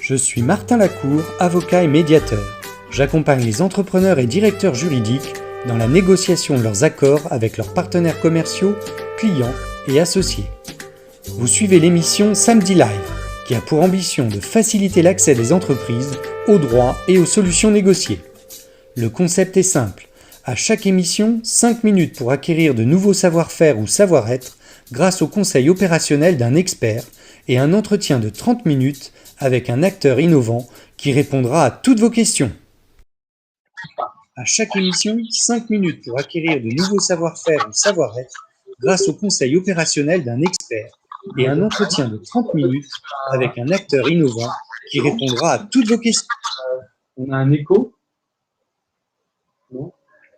Je suis Martin Lacour, avocat et médiateur. J'accompagne les entrepreneurs et directeurs juridiques dans la négociation de leurs accords avec leurs partenaires commerciaux, clients et associés. Vous suivez l'émission Samedi Live, qui a pour ambition de faciliter l'accès des entreprises aux droits et aux solutions négociées. Le concept est simple. À chaque émission, 5 minutes pour acquérir de nouveaux savoir-faire ou savoir-être grâce au conseil opérationnel d'un expert et un entretien de 30 minutes avec un acteur innovant qui répondra à toutes vos questions. À chaque émission, 5 minutes pour acquérir de nouveaux savoir-faire ou savoir-être grâce au conseil opérationnel d'un expert et un entretien de 30 minutes avec un acteur innovant qui répondra à toutes vos questions. On a un écho? Non.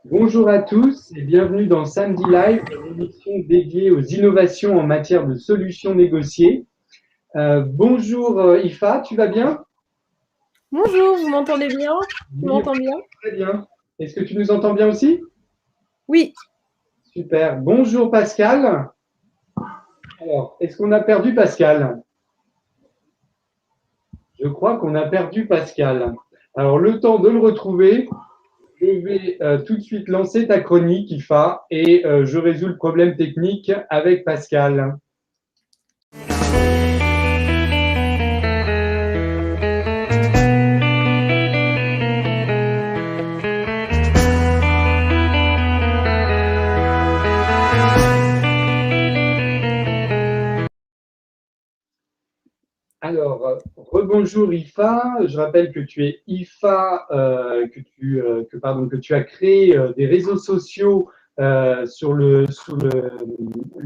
Bonjour à tous et bienvenue dans Samedi Live, une émission dédiée aux innovations en matière de solutions négociées. Bonjour Ifa, tu vas bien? Bonjour, vous m'entendez bien? Tu m'entends bien? Très bien. Est-ce que tu nous entends bien aussi? Oui. Super. Bonjour Pascal. Alors, est-ce qu'on a perdu Pascal? Je crois qu'on a perdu Pascal. Alors, le temps de le retrouver, je vais tout de suite lancer ta chronique, Ifa, et je résous le problème technique avec Pascal. Alors, rebonjour Ifa. Je rappelle que tu es Ifa, que tu as créé des réseaux sociaux sous le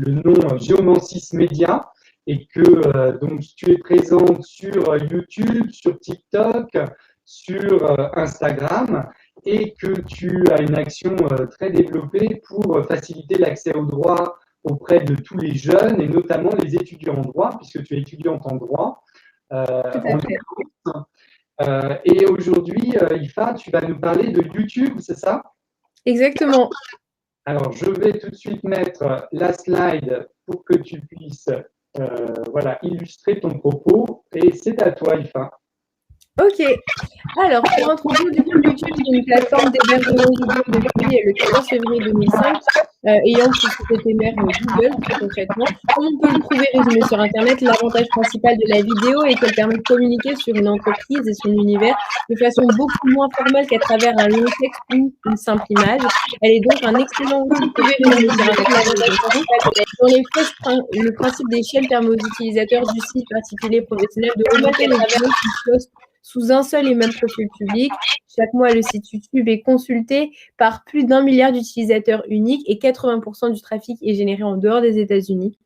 nom Geomancis Media et que donc tu es présente sur YouTube, sur TikTok, sur Instagram et que tu as une action très développée pour faciliter l'accès au droit auprès de tous les jeunes et notamment les étudiants en droit, puisque tu es étudiante en droit. Et aujourd'hui, Ifa, tu vas nous parler de YouTube, c'est ça? Exactement. Alors, je vais tout de suite mettre la slide pour que tu puisses illustrer ton propos. Et c'est à toi, Ifa. Ok. Alors, pour introduire du coup YouTube, c'est une plateforme d'hébergement vidéo depuis le 14 février 2005, ayant pour société mère Google, très concrètement. Comme on peut le trouver résumé sur Internet, l'avantage principal de la vidéo est qu'elle permet de communiquer sur une entreprise et son univers de façon beaucoup moins formelle qu'à travers un long texte ou une simple image. Elle est donc un excellent outil pour révéler dans les faits, le principe d'échelle permet aux utilisateurs du site particulier professionnel de remonter les vidéos qui postent sous un seul et même profil public. Chaque mois, le site YouTube est consulté par plus d'1 milliard d'utilisateurs uniques et 80% du trafic est généré en dehors des États-Unis.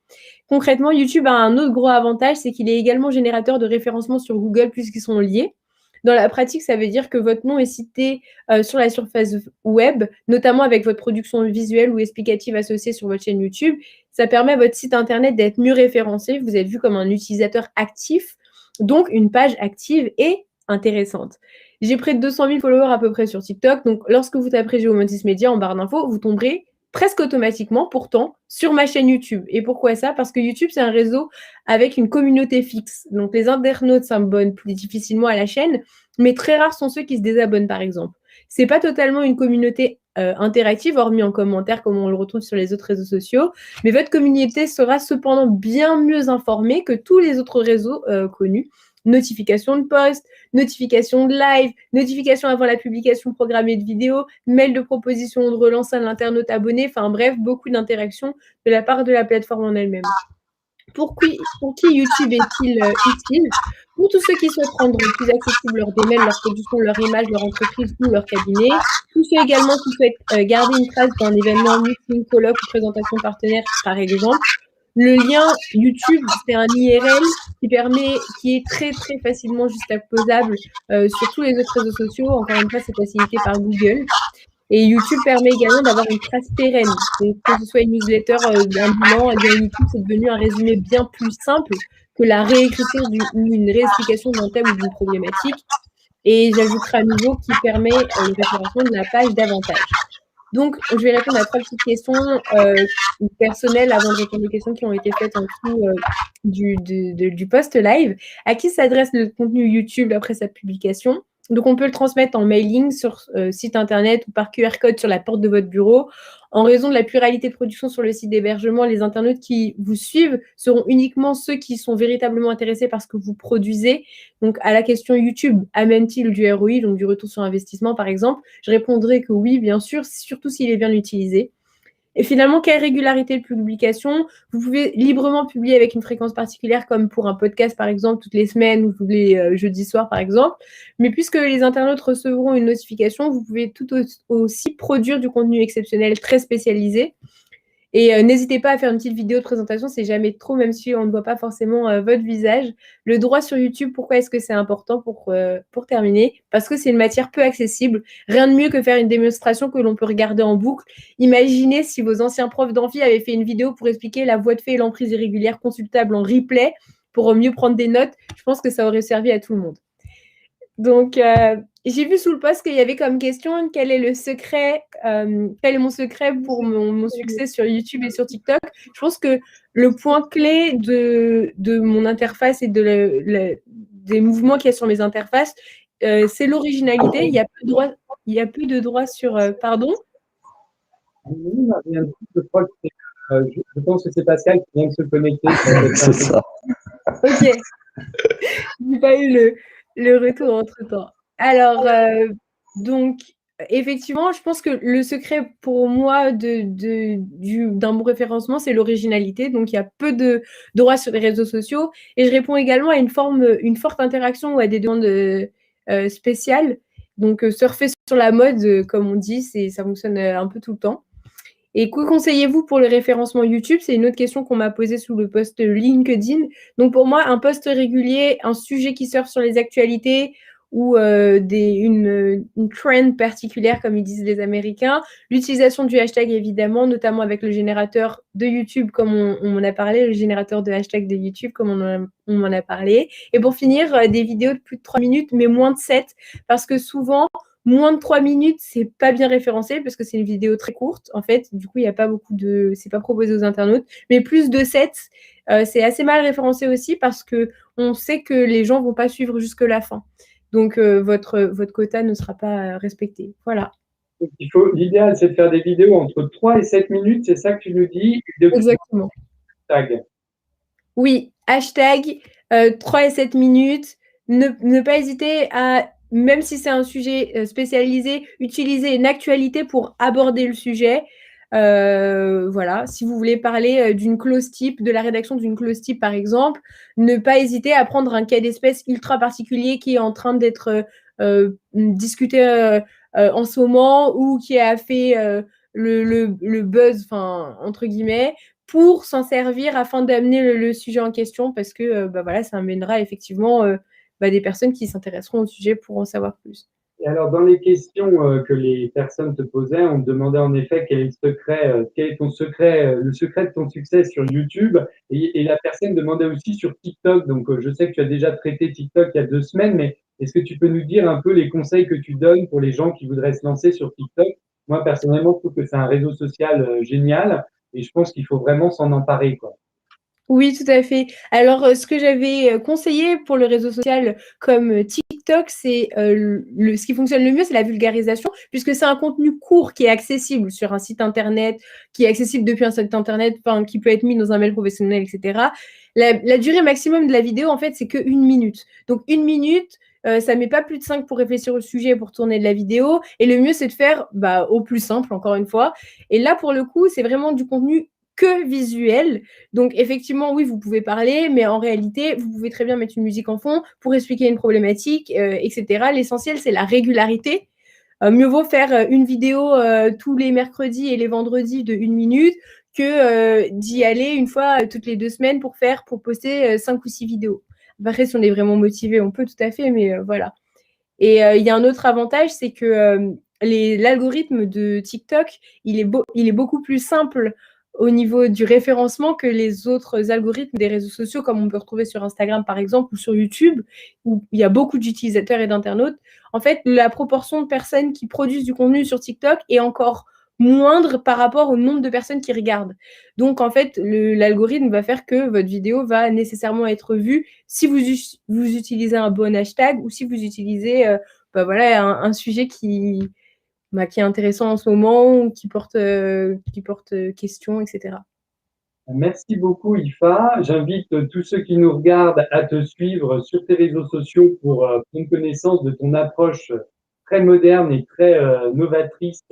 Concrètement, YouTube a un autre gros avantage, c'est qu'il est également générateur de référencement sur Google puisqu'ils sont liés. Dans la pratique, ça veut dire que votre nom est cité sur la surface web, notamment avec votre production visuelle ou explicative associée sur votre chaîne YouTube. Ça permet à votre site Internet d'être mieux référencé. Vous êtes vu comme un utilisateur actif, donc une page active et intéressante. J'ai près de 200 000 followers à peu près sur TikTok. Donc, lorsque vous taperez Geomancis Media en barre d'infos, vous tomberez presque automatiquement, pourtant, sur ma chaîne YouTube. Et pourquoi ça? Parce que YouTube, c'est un réseau avec une communauté fixe. Donc, les internautes s'abonnent plus difficilement à la chaîne, mais très rares sont ceux qui se désabonnent, par exemple. C'est pas totalement une communauté interactive, hormis en commentaire, comme on le retrouve sur les autres réseaux sociaux. Mais votre communauté sera cependant bien mieux informée que tous les autres réseaux connus. Notification de post, notification de live, notification avant la publication programmée de vidéos, mail de proposition de relance à l'internaute abonné, enfin bref, beaucoup d'interactions de la part de la plateforme en elle-même. Pour qui YouTube est-il utile? Pour tous ceux qui souhaitent rendre plus accessible leur démail, leur production, leur image, leur entreprise ou leur cabinet. Tous ceux également qui souhaitent garder une trace d'un événement, meeting, colloque ou présentation partenaire, par exemple. Le lien YouTube, c'est un IRL qui est très très facilement juxtaposable sur tous les autres réseaux sociaux. Encore une fois, c'est facilité par Google. Et YouTube permet également d'avoir une trace pérenne. Donc, que ce soit une newsletter d'un bilan, et bien YouTube, c'est devenu un résumé bien plus simple que la réécriture ou une réexplication d'un thème ou d'une problématique. Et j'ajouterai à nouveau qui permet le référencement de la page davantage. Donc, je vais répondre à 3 petites questions personnelles avant de répondre aux questions qui ont été faites en dessous du post live. À qui s'adresse le contenu YouTube après sa publication? Donc, on peut le transmettre en mailing sur site internet ou par QR code sur la porte de votre bureau. En raison de la pluralité de production sur le site d'hébergement, les internautes qui vous suivent seront uniquement ceux qui sont véritablement intéressés par ce que vous produisez. Donc, à la question YouTube, amène-t-il du ROI, donc du retour sur investissement par exemple, je répondrai que oui, bien sûr, surtout s'il est bien utilisé. Et finalement, quelle régularité de publication? Vous pouvez librement publier avec une fréquence particulière, comme pour un podcast, par exemple, toutes les semaines ou tous les jeudis soirs, par exemple. Mais puisque les internautes recevront une notification, vous pouvez tout aussi produire du contenu exceptionnel très spécialisé. Et n'hésitez pas à faire une petite vidéo de présentation, c'est jamais trop, même si on ne voit pas forcément votre visage. Le droit sur YouTube, pourquoi est-ce que c'est important pour terminer? Parce que c'est une matière peu accessible. Rien de mieux que faire une démonstration que l'on peut regarder en boucle. Imaginez si vos anciens profs d'amphi avaient fait une vidéo pour expliquer la voie de fait et l'emprise irrégulière consultable en replay pour mieux prendre des notes. Je pense que ça aurait servi à tout le monde. Donc, j'ai vu sous le post qu'il y avait comme question quel est le secret, quel est mon secret pour mon succès sur YouTube et sur TikTok. Je pense que le point clé de mon interface et des mouvements qu'il y a sur mes interfaces, c'est l'originalité. Il y a peu de droits sur. Pardon? Je pense que c'est Pascal qui vient de se connecter. C'est ça. Ok. J'ai pas eu le retour entre-temps. Alors, donc, effectivement, je pense que le secret pour moi d'un bon référencement, c'est l'originalité. Donc, il y a peu de droits sur les réseaux sociaux. Et je réponds également à une forte interaction ou à des demandes spéciales. Donc, surfer sur la mode, comme on dit, ça fonctionne un peu tout le temps. Et que conseillez-vous pour le référencement YouTube? C'est une autre question qu'on m'a posée sous le post LinkedIn. Donc pour moi, un post régulier, un sujet qui surfe sur les actualités ou une trend particulière, comme ils disent les Américains. L'utilisation du hashtag, évidemment, notamment avec le générateur de YouTube, comme on m'en a parlé, le générateur de hashtag de YouTube, comme on m'en a parlé. Et pour finir, des vidéos de plus de 3 minutes, mais moins de 7, parce que souvent, moins de 3 minutes, c'est pas bien référencé parce que c'est une vidéo très courte. En fait, du coup, il n'y a pas beaucoup c'est pas proposé aux internautes. Mais plus de 7, c'est assez mal référencé aussi parce que on sait que les gens vont pas suivre jusque la fin. Donc, votre quota ne sera pas respecté. Voilà. L'idéal, c'est de faire des vidéos entre 3 et 7 minutes, c'est ça que tu nous dis? Exactement. Hashtag. Oui, hashtag 3 et 7 minutes. Ne pas hésiter à, même si c'est un sujet spécialisé, utiliser une actualité pour aborder le sujet. Voilà, si vous voulez parler d'une clause type, de la rédaction d'une clause type par exemple, ne pas hésiter à prendre un cas d'espèce ultra particulier qui est en train d'être discuté en ce moment ou qui a fait le buzz, enfin entre guillemets, pour s'en servir afin d'amener le sujet en question parce que voilà, ça amènera effectivement des personnes qui s'intéresseront au sujet pour en savoir plus. Et alors, dans les questions que les personnes te posaient, on te demandait en effet quel est ton secret, le secret de ton succès sur YouTube. Et la personne demandait aussi sur TikTok. Donc, je sais que tu as déjà traité TikTok il y a 2 semaines, mais est-ce que tu peux nous dire un peu les conseils que tu donnes pour les gens qui voudraient se lancer sur TikTok? Moi, personnellement, je trouve que c'est un réseau social génial et je pense qu'il faut vraiment s'en emparer, quoi. Oui, tout à fait. Alors, ce que j'avais conseillé pour le réseau social comme TikTok, c'est ce qui fonctionne le mieux, c'est la vulgarisation, puisque c'est un contenu court qui est accessible sur un site internet, qui est accessible depuis un site internet, qui peut être mis dans un mail professionnel, etc. La durée maximum de la vidéo, en fait, c'est que 1 minute. Donc, 1 minute, ça met pas plus de 5 pour réfléchir au sujet, pour tourner de la vidéo. Et le mieux, c'est de faire au plus simple, encore une fois. Et là, pour le coup, c'est vraiment du contenu que visuel. Donc, effectivement, oui, vous pouvez parler, mais en réalité, vous pouvez très bien mettre une musique en fond pour expliquer une problématique, etc. L'essentiel, c'est la régularité. Mieux vaut faire une vidéo tous les mercredis et les vendredis de 1 minute que d'y aller une fois toutes les 2 semaines pour poster 5 ou 6 vidéos. Après, si on est vraiment motivé, on peut tout à fait, mais voilà. Et il y a un autre avantage, c'est que l'algorithme de TikTok, il est beaucoup plus simple au niveau du référencement que les autres algorithmes des réseaux sociaux, comme on peut retrouver sur Instagram, par exemple, ou sur YouTube, où il y a beaucoup d'utilisateurs et d'internautes. En fait, la proportion de personnes qui produisent du contenu sur TikTok est encore moindre par rapport au nombre de personnes qui regardent. Donc, en fait, l'algorithme va faire que votre vidéo va nécessairement être vue si vous utilisez un bon hashtag ou si vous utilisez voilà, un sujet qui est intéressant en ce moment, qui porte question, etc. Merci beaucoup, Ifa. J'invite tous ceux qui nous regardent à te suivre sur tes réseaux sociaux pour prendre connaissance de ton approche très moderne et très novatrice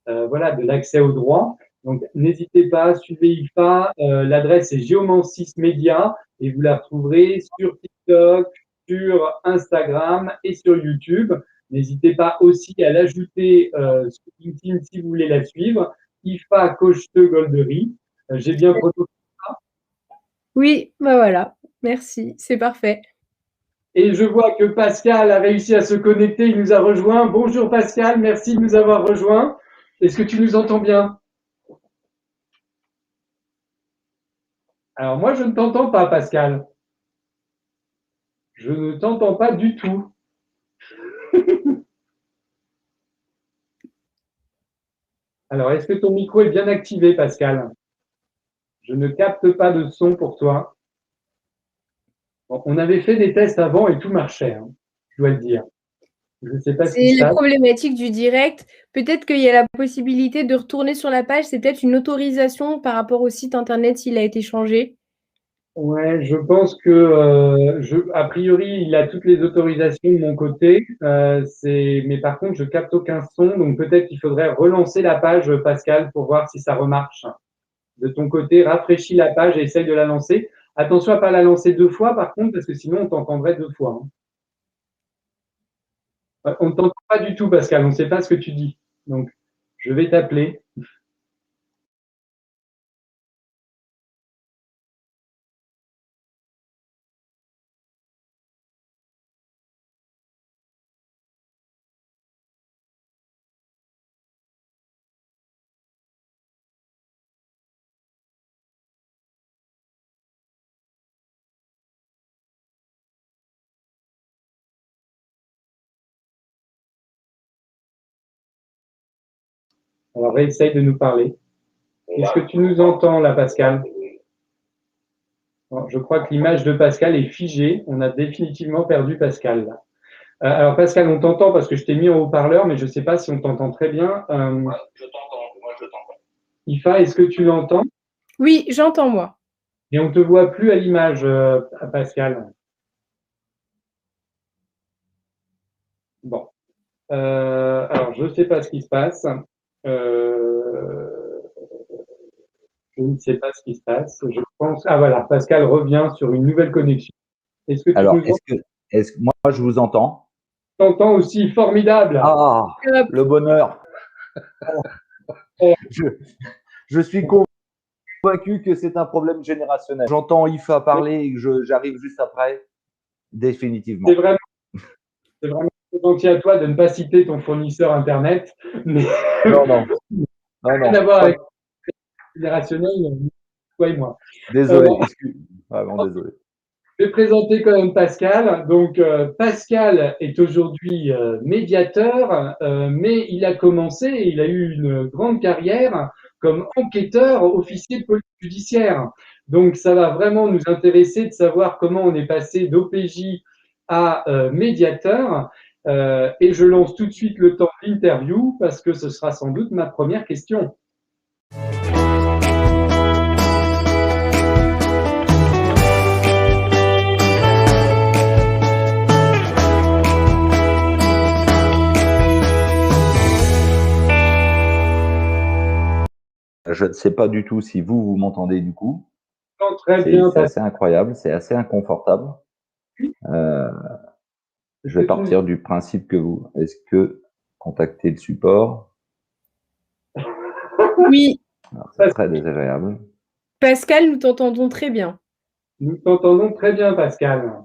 voilà, de l'accès au droit. Donc, n'hésitez pas, suivez Ifa. L'adresse est Géomancis Media et vous la retrouverez sur TikTok, sur Instagram et sur YouTube. N'hésitez pas aussi à l'ajouter sur LinkedIn si vous voulez la suivre. Ifa Cochte Goldery. J'ai bien prononcé ça. Oui, bah voilà. Merci, c'est parfait. Et je vois que Pascal a réussi à se connecter, il nous a rejoint. Bonjour Pascal, merci de nous avoir rejoints. Est-ce que tu nous entends bien? Alors moi, je ne t'entends pas, Pascal. Je ne t'entends pas du tout. Alors, est-ce que ton micro est bien activé, Pascal? Je ne capte pas de son pour toi. Bon, on avait fait des tests avant et tout marchait, hein, je dois le dire. Je ne sais pas ce qui C'est se la passe. problématique du direct. Peut-être qu'il y a la possibilité de retourner sur la page. C'est peut-être une autorisation par rapport au site internet s'il a été changé. Ouais, je pense que a priori, il a toutes les autorisations de mon côté. Mais par contre, je capte aucun son, donc peut-être qu'il faudrait relancer la page, Pascal, pour voir si ça remarche. De ton côté, rafraîchis la page et essaye de la lancer. Attention à pas la lancer deux fois, par contre, parce que sinon on t'entendrait deux fois, hein. On ne t'entend pas du tout, Pascal. On ne sait pas ce que tu dis. Donc, je vais t'appeler. Alors, essaye de nous parler. Est-ce que tu nous entends là, Pascal? Bon, je crois que l'image de Pascal est figée. On a définitivement perdu Pascal là. Alors Pascal, on t'entend parce que je t'ai mis en haut-parleur, mais je ne sais pas si on t'entend très bien. Je t'entends, moi je t'entends. Ifa, est-ce que tu l'entends? Oui, j'entends moi. Et on ne te voit plus à l'image, Pascal. Bon. Alors, je ne sais pas ce qui se passe. Je ne sais pas ce qui se passe. Je pense. Ah voilà, Pascal revient sur une nouvelle connexion. Est-ce que tu Alors, nous moi je vous entends? entends aussi? Formidable. Ah, Hop. le bonheur. Je suis convaincu que c'est un problème générationnel. J'entends Ifa parler et que j'arrive juste après, définitivement. C'est vraiment gentil à toi de ne pas citer ton fournisseur Internet, mais Non, non, non, rien non. à voir avec le générationnel, toi et moi. Désolé, excuse. Vraiment désolé. Je vais présenter quand même Pascal. Donc, Pascal est aujourd'hui médiateur, mais il a commencé, il a eu une grande carrière comme enquêteur officier de police judiciaire. Donc, ça va vraiment nous intéresser de savoir comment on est passé d'OPJ à médiateur. Et je lance tout de suite le temps de l'interview parce que ce sera sans doute ma première question. Je ne sais pas du tout si vous m'entendez du coup. Très bien, C'est assez incroyable, c'est assez inconfortable. Je vais partir du principe que vous. Est-ce que contacter le support? Oui, C'est très désagréable. Pascal, nous t'entendons très bien. Nous t'entendons très bien, Pascal.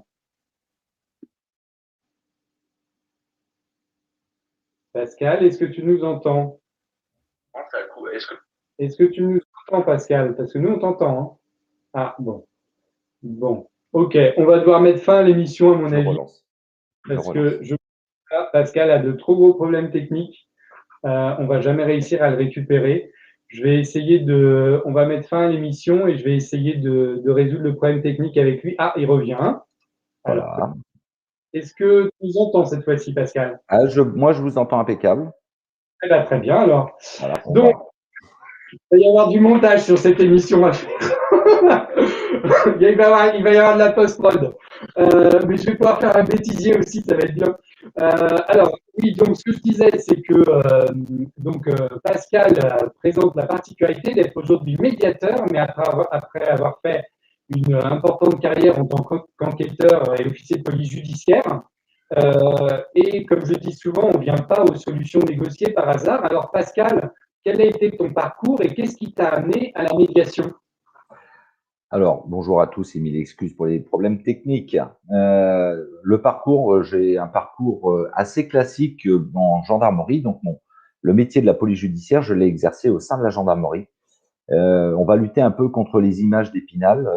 Pascal, est-ce que tu nous entends? Est-ce que tu nous entends, Pascal? Parce que nous, on t'entend, hein. Ah, bon. Bon. OK. On va devoir mettre fin à l'émission, à mon avis. Relance. Parce que Pascal a de trop gros problèmes techniques. on va jamais réussir à le récupérer. On va mettre fin à l'émission et je vais essayer de résoudre le problème technique avec lui. Ah, il revient. Alors, Voilà. est-ce que tu nous entends cette fois-ci, Pascal? Ah, moi, je vous entends impeccable. Eh ben, très bien, alors. Voilà, bon, Donc, il va y avoir du montage sur cette émission à faire. il va y avoir de la post-prod. Mais je vais pouvoir faire un bêtisier aussi, ça va être bien. Alors, oui, donc ce que je disais, c'est que Pascal présente la particularité d'être aujourd'hui médiateur, mais après avoir fait une importante carrière en tant qu'enquêteur et officier de police judiciaire. Et comme je dis souvent, on ne vient pas aux solutions négociées par hasard. Alors Pascal, quel a été ton parcours et qu'est-ce qui t'a amené à la médiation? Alors, bonjour à tous et mille excuses pour les problèmes techniques. Le parcours, j'ai un parcours assez classique en gendarmerie. Donc, le métier de la police judiciaire, je l'ai exercé au sein de la gendarmerie. On va lutter un peu contre les images d'Épinal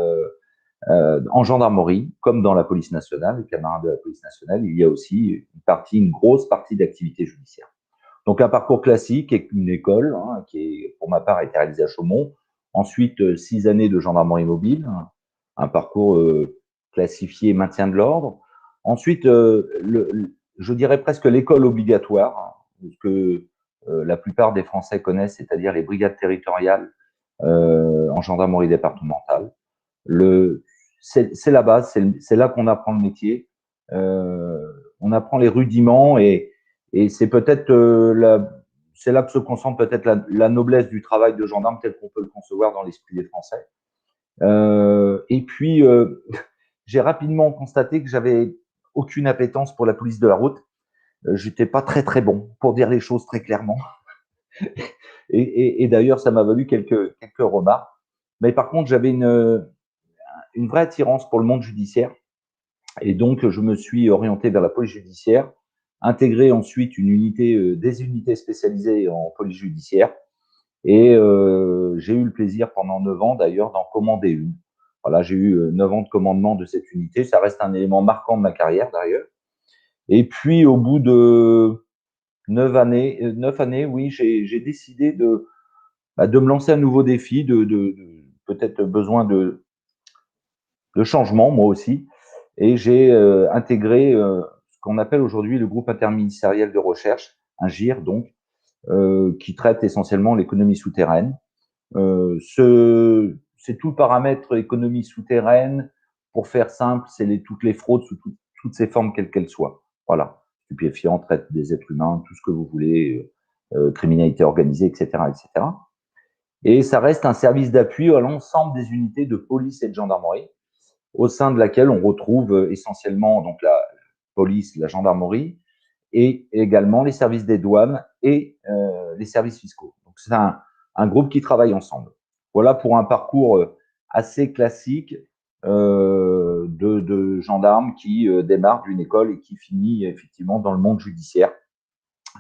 en gendarmerie, comme dans la police nationale, les camarades de la police nationale. Il y a aussi une grosse partie d'activité judiciaire. Donc, un parcours classique et une école qui, pour ma part, a été réalisée à Chaumont. Ensuite, 6 années de gendarmerie mobile, un parcours classifié maintien de l'ordre. Ensuite, je dirais presque l'école obligatoire, ce que la plupart des Français connaissent, c'est-à-dire les brigades territoriales en gendarmerie départementale. C'est la base, c'est là qu'on apprend le métier. On apprend les rudiments et c'est peut-être c'est là que se concentre peut-être la noblesse du travail de gendarme tel qu'on peut le concevoir dans l'esprit des Français. Et puis, j'ai rapidement constaté que j'avais aucune appétence pour la police de la route. J'étais pas très très bon, pour dire les choses très clairement. Et d'ailleurs, ça m'a valu quelques remarques. Mais par contre, j'avais une vraie attirance pour le monde judiciaire. Et donc, je me suis orienté vers la police judiciaire, intégré ensuite des unités spécialisées en police judiciaire. Et j'ai eu le plaisir pendant 9 ans d'ailleurs d'en commander une. Voilà, j'ai eu 9 ans de commandement de cette unité. Ça reste un élément marquant de ma carrière d'ailleurs. Et puis au bout de 9 années, oui, j'ai décidé de me lancer un nouveau défi, de peut-être besoin de changement, moi aussi. Et j'ai intégré ce qu'on appelle aujourd'hui le groupe interministériel de recherche, un GIR donc, qui traite essentiellement l'économie souterraine. C'est tout le paramètre économie souterraine. Pour faire simple, c'est toutes les fraudes sous toutes ces formes, quelles qu'elles soient. Voilà. Stupéfiants, traite des êtres humains, tout ce que vous voulez, criminalité organisée, etc., etc. Et ça reste un service d'appui à l'ensemble des unités de police et de gendarmerie, au sein de laquelle on retrouve essentiellement donc la police, la gendarmerie, et également les services des douanes et les services fiscaux. Donc c'est un groupe qui travaille ensemble. Voilà pour un parcours assez classique de gendarme qui démarre d'une école et qui finit effectivement dans le monde judiciaire.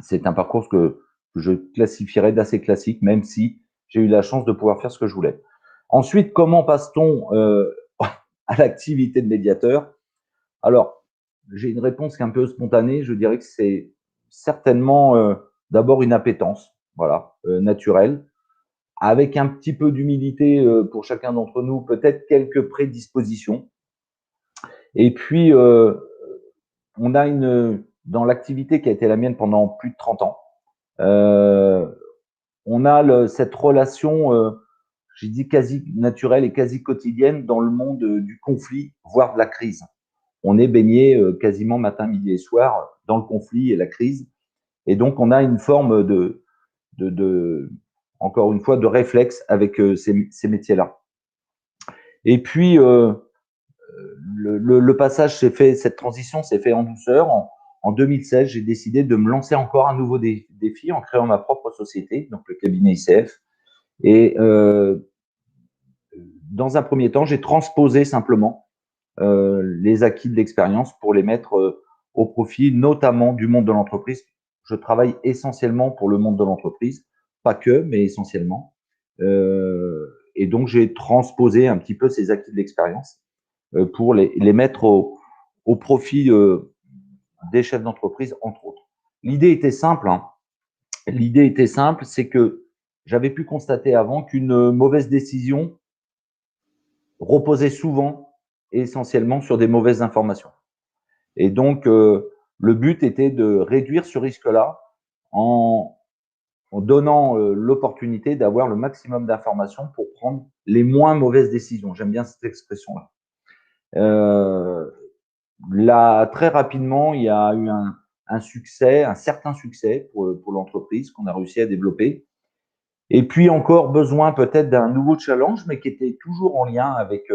C'est un parcours que je classifierais d'assez classique, même si j'ai eu la chance de pouvoir faire ce que je voulais. Ensuite, comment passe-t-on à l'activité de médiateur? Alors, j'ai une réponse qui est un peu spontanée. Je dirais que c'est certainement d'abord une appétence, voilà, naturelle, avec un petit peu d'humilité pour chacun d'entre nous, peut-être quelques prédispositions. Et puis, on a dans l'activité qui a été la mienne pendant plus de 30 ans, on a cette relation, j'ai dit quasi naturelle et quasi quotidienne dans le monde du conflit, voire de la crise. On est baigné quasiment matin, midi et soir dans le conflit et la crise. Et donc, on a une forme encore une fois, de réflexe avec ces métiers-là. Et puis, le passage s'est fait, cette transition s'est fait en douceur. En 2016, j'ai décidé de me lancer encore un nouveau défi en créant ma propre société, donc le cabinet ICF. Et dans un premier temps, j'ai transposé simplement les acquis de l'expérience pour les mettre au profit, notamment du monde de l'entreprise. Je travaille essentiellement pour le monde de l'entreprise, pas que, mais essentiellement. Et donc, j'ai transposé un petit peu ces acquis de l'expérience pour les mettre au profit des chefs d'entreprise, entre autres. L'idée était simple, hein. L'idée était simple, c'est que j'avais pu constater avant qu'une mauvaise décision reposait souvent et essentiellement sur des mauvaises informations. Et donc, le but était de réduire ce risque-là en, en donnant l'opportunité d'avoir le maximum d'informations pour prendre les moins mauvaises décisions. J'aime bien cette expression-là. Là, très rapidement, il y a eu un succès, un certain succès pour l'entreprise qu'on a réussi à développer. Et puis encore besoin peut-être d'un nouveau challenge, mais qui était toujours en lien avec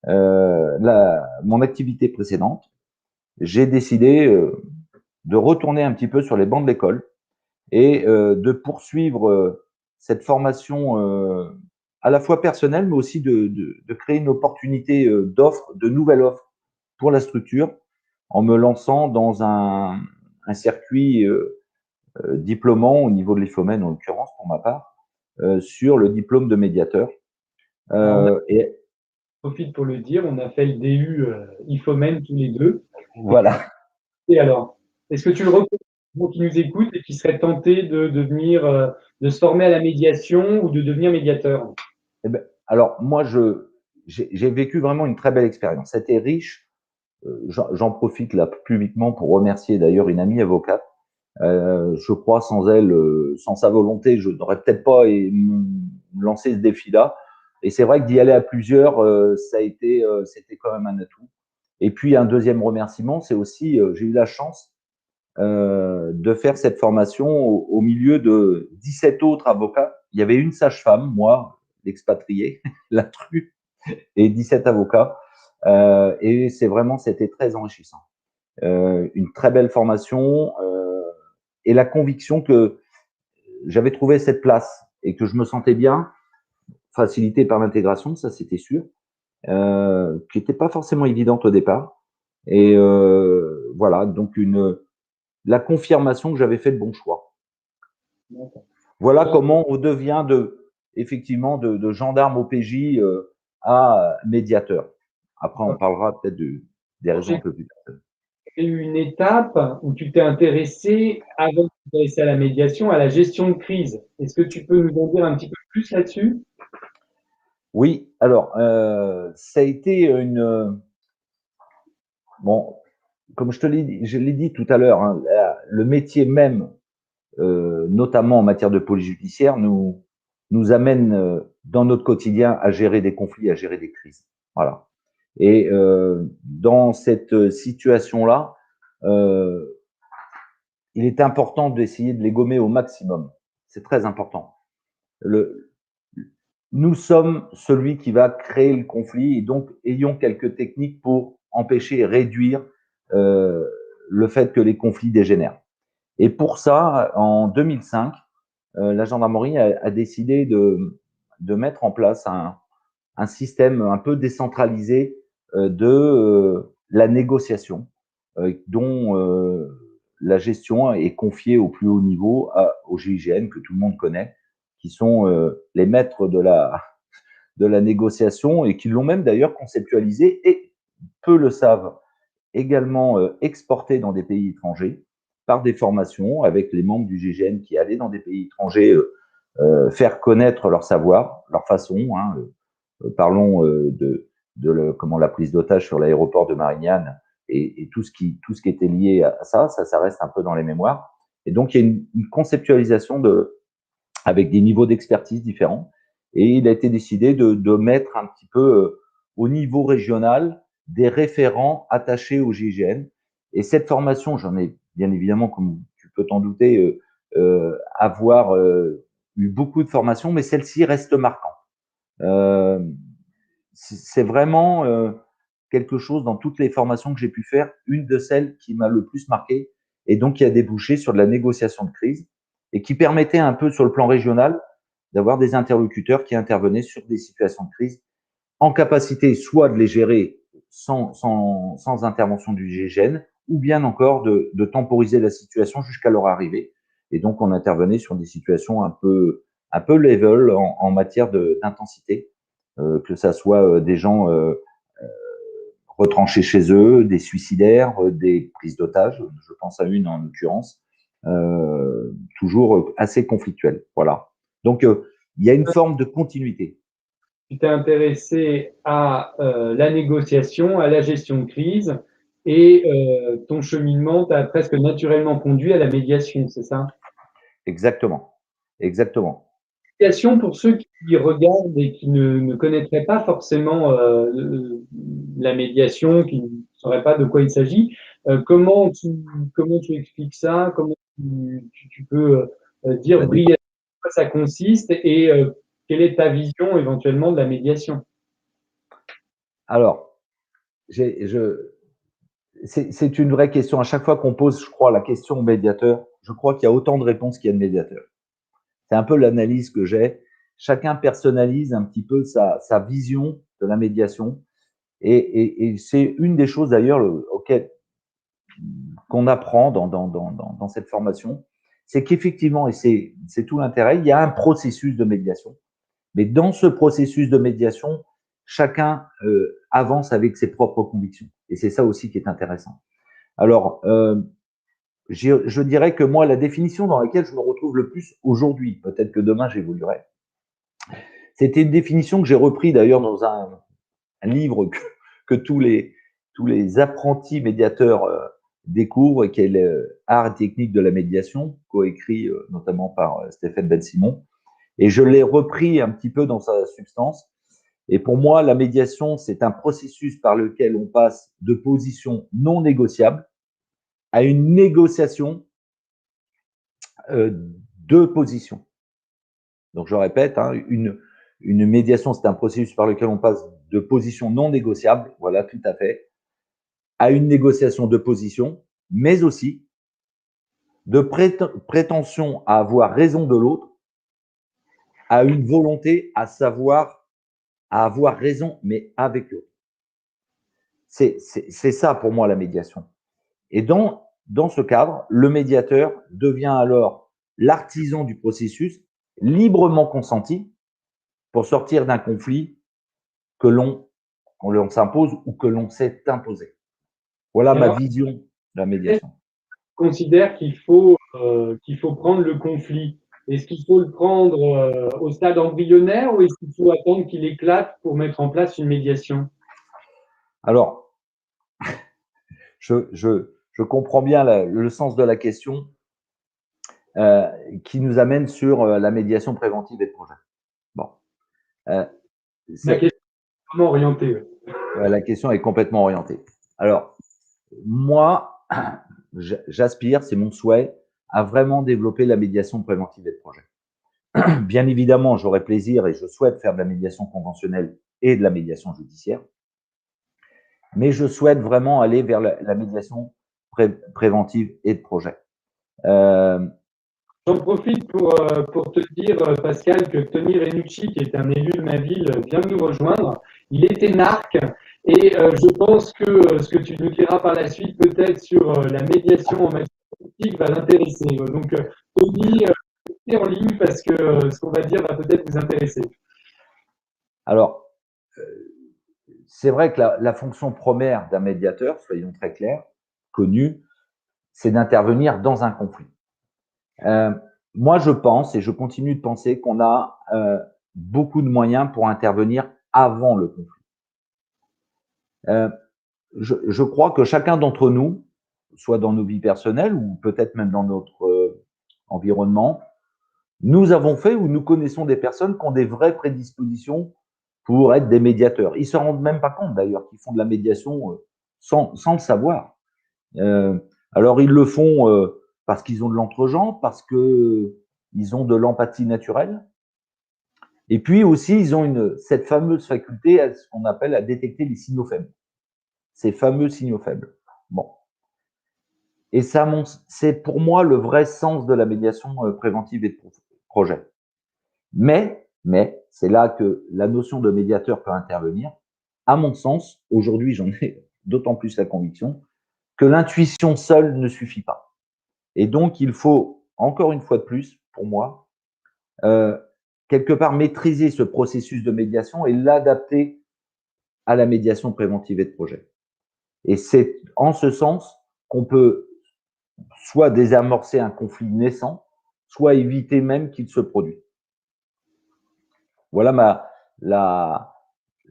mon activité précédente. J'ai décidé de retourner un petit peu sur les bancs de l'école et de poursuivre cette formation à la fois personnelle, mais aussi de créer une opportunité d'offre, de nouvelles offres pour la structure en me lançant dans un circuit diplômant au niveau de l'IFOMEN, en l'occurrence pour ma part, sur le diplôme de médiateur. Et profite pour le dire, on a fait le DU IFOMEN tous les deux. Voilà. Et alors, est-ce que tu le recommandes aux gens qui nous écoutent et qui seraient tentés de devenir, de se former à la médiation ou de devenir médiateur? Eh ben, alors, moi, j'ai vécu vraiment une très belle expérience. C'était riche. J'en profite là publiquement pour remercier d'ailleurs une amie avocate. Je crois sans elle, sans sa volonté, je n'aurais peut-être pas lancé ce défi-là. Et c'est vrai que d'y aller à plusieurs, c'était quand même un atout. Et puis un deuxième remerciement, c'est aussi, j'ai eu la chance de faire cette formation au milieu de 17 autres avocats. Il y avait une sage-femme, moi, l'expatrié, l'intrus, et 17 avocats. Et c'était très enrichissant. Une très belle formation et la conviction que j'avais trouvé cette place et que je me sentais bien, facilité par l'intégration, ça c'était sûr, qui n'était pas forcément évidente au départ. Et voilà, donc la confirmation que j'avais fait le bon choix. Voilà comment on devient effectivement de gendarme OPJ à médiateur. Après, on parlera peut-être des raisons un peu plus tard. Il y a eu une étape où tu t'es intéressé, avant de t'intéresser à la médiation, à la gestion de crise. Est-ce que tu peux nous en dire un petit peu plus là-dessus? Oui, alors, ça a été bon, comme je l'ai dit tout à l'heure, hein, le métier même, notamment en matière de police judiciaire, nous amène dans notre quotidien à gérer des conflits, à gérer des crises. Voilà. Et dans cette situation-là, il est important d'essayer de les gommer au maximum. C'est très important. Nous sommes celui qui va créer le conflit et donc ayons quelques techniques pour empêcher et réduire le fait que les conflits dégénèrent. Et pour ça, en 2005, la gendarmerie a décidé de mettre en place un système un peu décentralisé de la négociation, dont la gestion est confiée au plus haut niveau au GIGN, que tout le monde connaît, qui sont les maîtres de la négociation et qui l'ont même d'ailleurs conceptualisé et peu le savent également exporté dans des pays étrangers par des formations avec les membres du GIGN qui allaient dans des pays étrangers faire connaître leur savoir, leur façon. Hein, parlons comment la prise d'otage sur l'aéroport de Marignane et tout ce qui était lié à ça, ça reste un peu dans les mémoires. Et donc il y a une conceptualisation avec des niveaux d'expertise différents. Et il a été décidé de mettre un petit peu au niveau régional des référents attachés au GIGN. Et cette formation, j'en ai bien évidemment, comme tu peux t'en douter, avoir eu beaucoup de formations, mais celle-ci reste marquante. C'est vraiment quelque chose dans toutes les formations que j'ai pu faire, une de celles qui m'a le plus marqué et donc qui a débouché sur de la négociation de crise et qui permettait un peu sur le plan régional d'avoir des interlocuteurs qui intervenaient sur des situations de crise en capacité soit de les gérer sans intervention du GIGN ou bien encore de temporiser la situation jusqu'à leur arrivée. Et donc, on intervenait sur des situations un peu level en matière d'intensité, que ça soit des gens retranchés chez eux, des suicidaires, des prises d'otages, je pense à une en l'occurrence, toujours assez conflictuelles. Voilà. Donc, il y a une forme de continuité. Tu t'es intéressé à la négociation, à la gestion de crise, et ton cheminement t'a presque naturellement conduit à la médiation, c'est ça? Exactement. Exactement. Médiation, pour ceux qui regardent et qui ne connaîtraient pas forcément la médiation, qui ne sauraient pas de quoi il s'agit, comment tu expliques ça? Comment tu peux dire brièvement en quoi ça consiste et quelle est ta vision éventuellement de la médiation? Alors, c'est une vraie question. À chaque fois qu'on pose, je crois, la question au médiateur, je crois qu'il y a autant de réponses qu'il y a de médiateurs. C'est un peu l'analyse que j'ai. Chacun personnalise un petit peu sa vision de la médiation. Et c'est une des choses d'ailleurs qu'on apprend dans cette formation, c'est qu'effectivement, et c'est tout l'intérêt, il y a un processus de médiation. Mais dans ce processus de médiation, chacun avance avec ses propres convictions. Et c'est ça aussi qui est intéressant. Alors, je dirais que moi, la définition dans laquelle je me retrouve le plus aujourd'hui, peut-être que demain j'évoluerai, c'était une définition que j'ai repris d'ailleurs dans un livre que tous les apprentis médiateurs découvrent, qui est l'art et technique de la médiation, coécrit notamment par Stéphane Ben Simon. Et je l'ai repris un petit peu dans sa substance. Et pour moi, la médiation, c'est un processus par lequel on passe de positions non négociables à une négociation de positions. Donc, je répète, hein, une médiation, c'est un processus par lequel on passe de positions non négociables, voilà, tout à fait, à une négociation de positions, mais aussi de prétention à avoir raison de l'autre, à une volonté à savoir, à avoir raison, mais avec l'autre. C'est ça pour moi la médiation. Et dans ce cadre, le médiateur devient alors l'artisan du processus, librement consenti, pour sortir d'un conflit que l'on s'impose ou que l'on s'est imposé. Voilà ma vision de la médiation. Considère qu'il faut prendre le conflit. Est-ce qu'il faut le prendre au stade embryonnaire ou est-ce qu'il faut attendre qu'il éclate pour mettre en place une médiation? Alors, je comprends bien le sens de la question qui nous amène sur la médiation préventive et de projet. Bon. La question est vraiment orientée. La question est complètement orientée. Alors, moi, j'aspire, c'est mon souhait, à vraiment développer la médiation préventive et de projet. Bien évidemment, j'aurais plaisir et je souhaite faire de la médiation conventionnelle et de la médiation judiciaire, mais je souhaite vraiment aller vers la médiation préventive et de projet. J'en profite pour te dire, Pascal, que Tony Renucci, qui est un élu de ma ville, vient de nous rejoindre. Il est énarque et je pense que ce que tu nous diras par la suite, peut-être sur la médiation en matière politique, va l'intéresser. Donc, Tony, restez en ligne parce que ce qu'on va dire va peut-être vous intéresser. Alors, c'est vrai que la fonction première d'un médiateur, soyons très clairs, connu, c'est d'intervenir dans un conflit. Moi, je pense et je continue de penser qu'on a beaucoup de moyens pour intervenir avant le conflit. Je crois que chacun d'entre nous, soit dans nos vies personnelles ou peut-être même dans notre environnement, nous avons fait ou nous connaissons des personnes qui ont des vraies prédispositions pour être des médiateurs. Ils ne se rendent même pas compte d'ailleurs qu'ils font de la médiation sans le savoir. Alors ils le font parce qu'ils ont de l'entre-gens, parce qu'ils ont de l'empathie naturelle. Et puis aussi, ils ont cette fameuse faculté, à ce qu'on appelle à détecter les signaux faibles. Ces fameux signaux faibles. Bon. Et ça, c'est pour moi le vrai sens de la médiation préventive et de projet. Mais c'est là que la notion de médiateur peut intervenir. À mon sens, aujourd'hui, j'en ai d'autant plus la conviction que l'intuition seule ne suffit pas. Et donc, il faut, encore une fois de plus, pour moi, quelque part maîtriser ce processus de médiation et l'adapter à la médiation préventive et de projet. Et c'est en ce sens qu'on peut soit désamorcer un conflit naissant, soit éviter même qu'il se produise. Voilà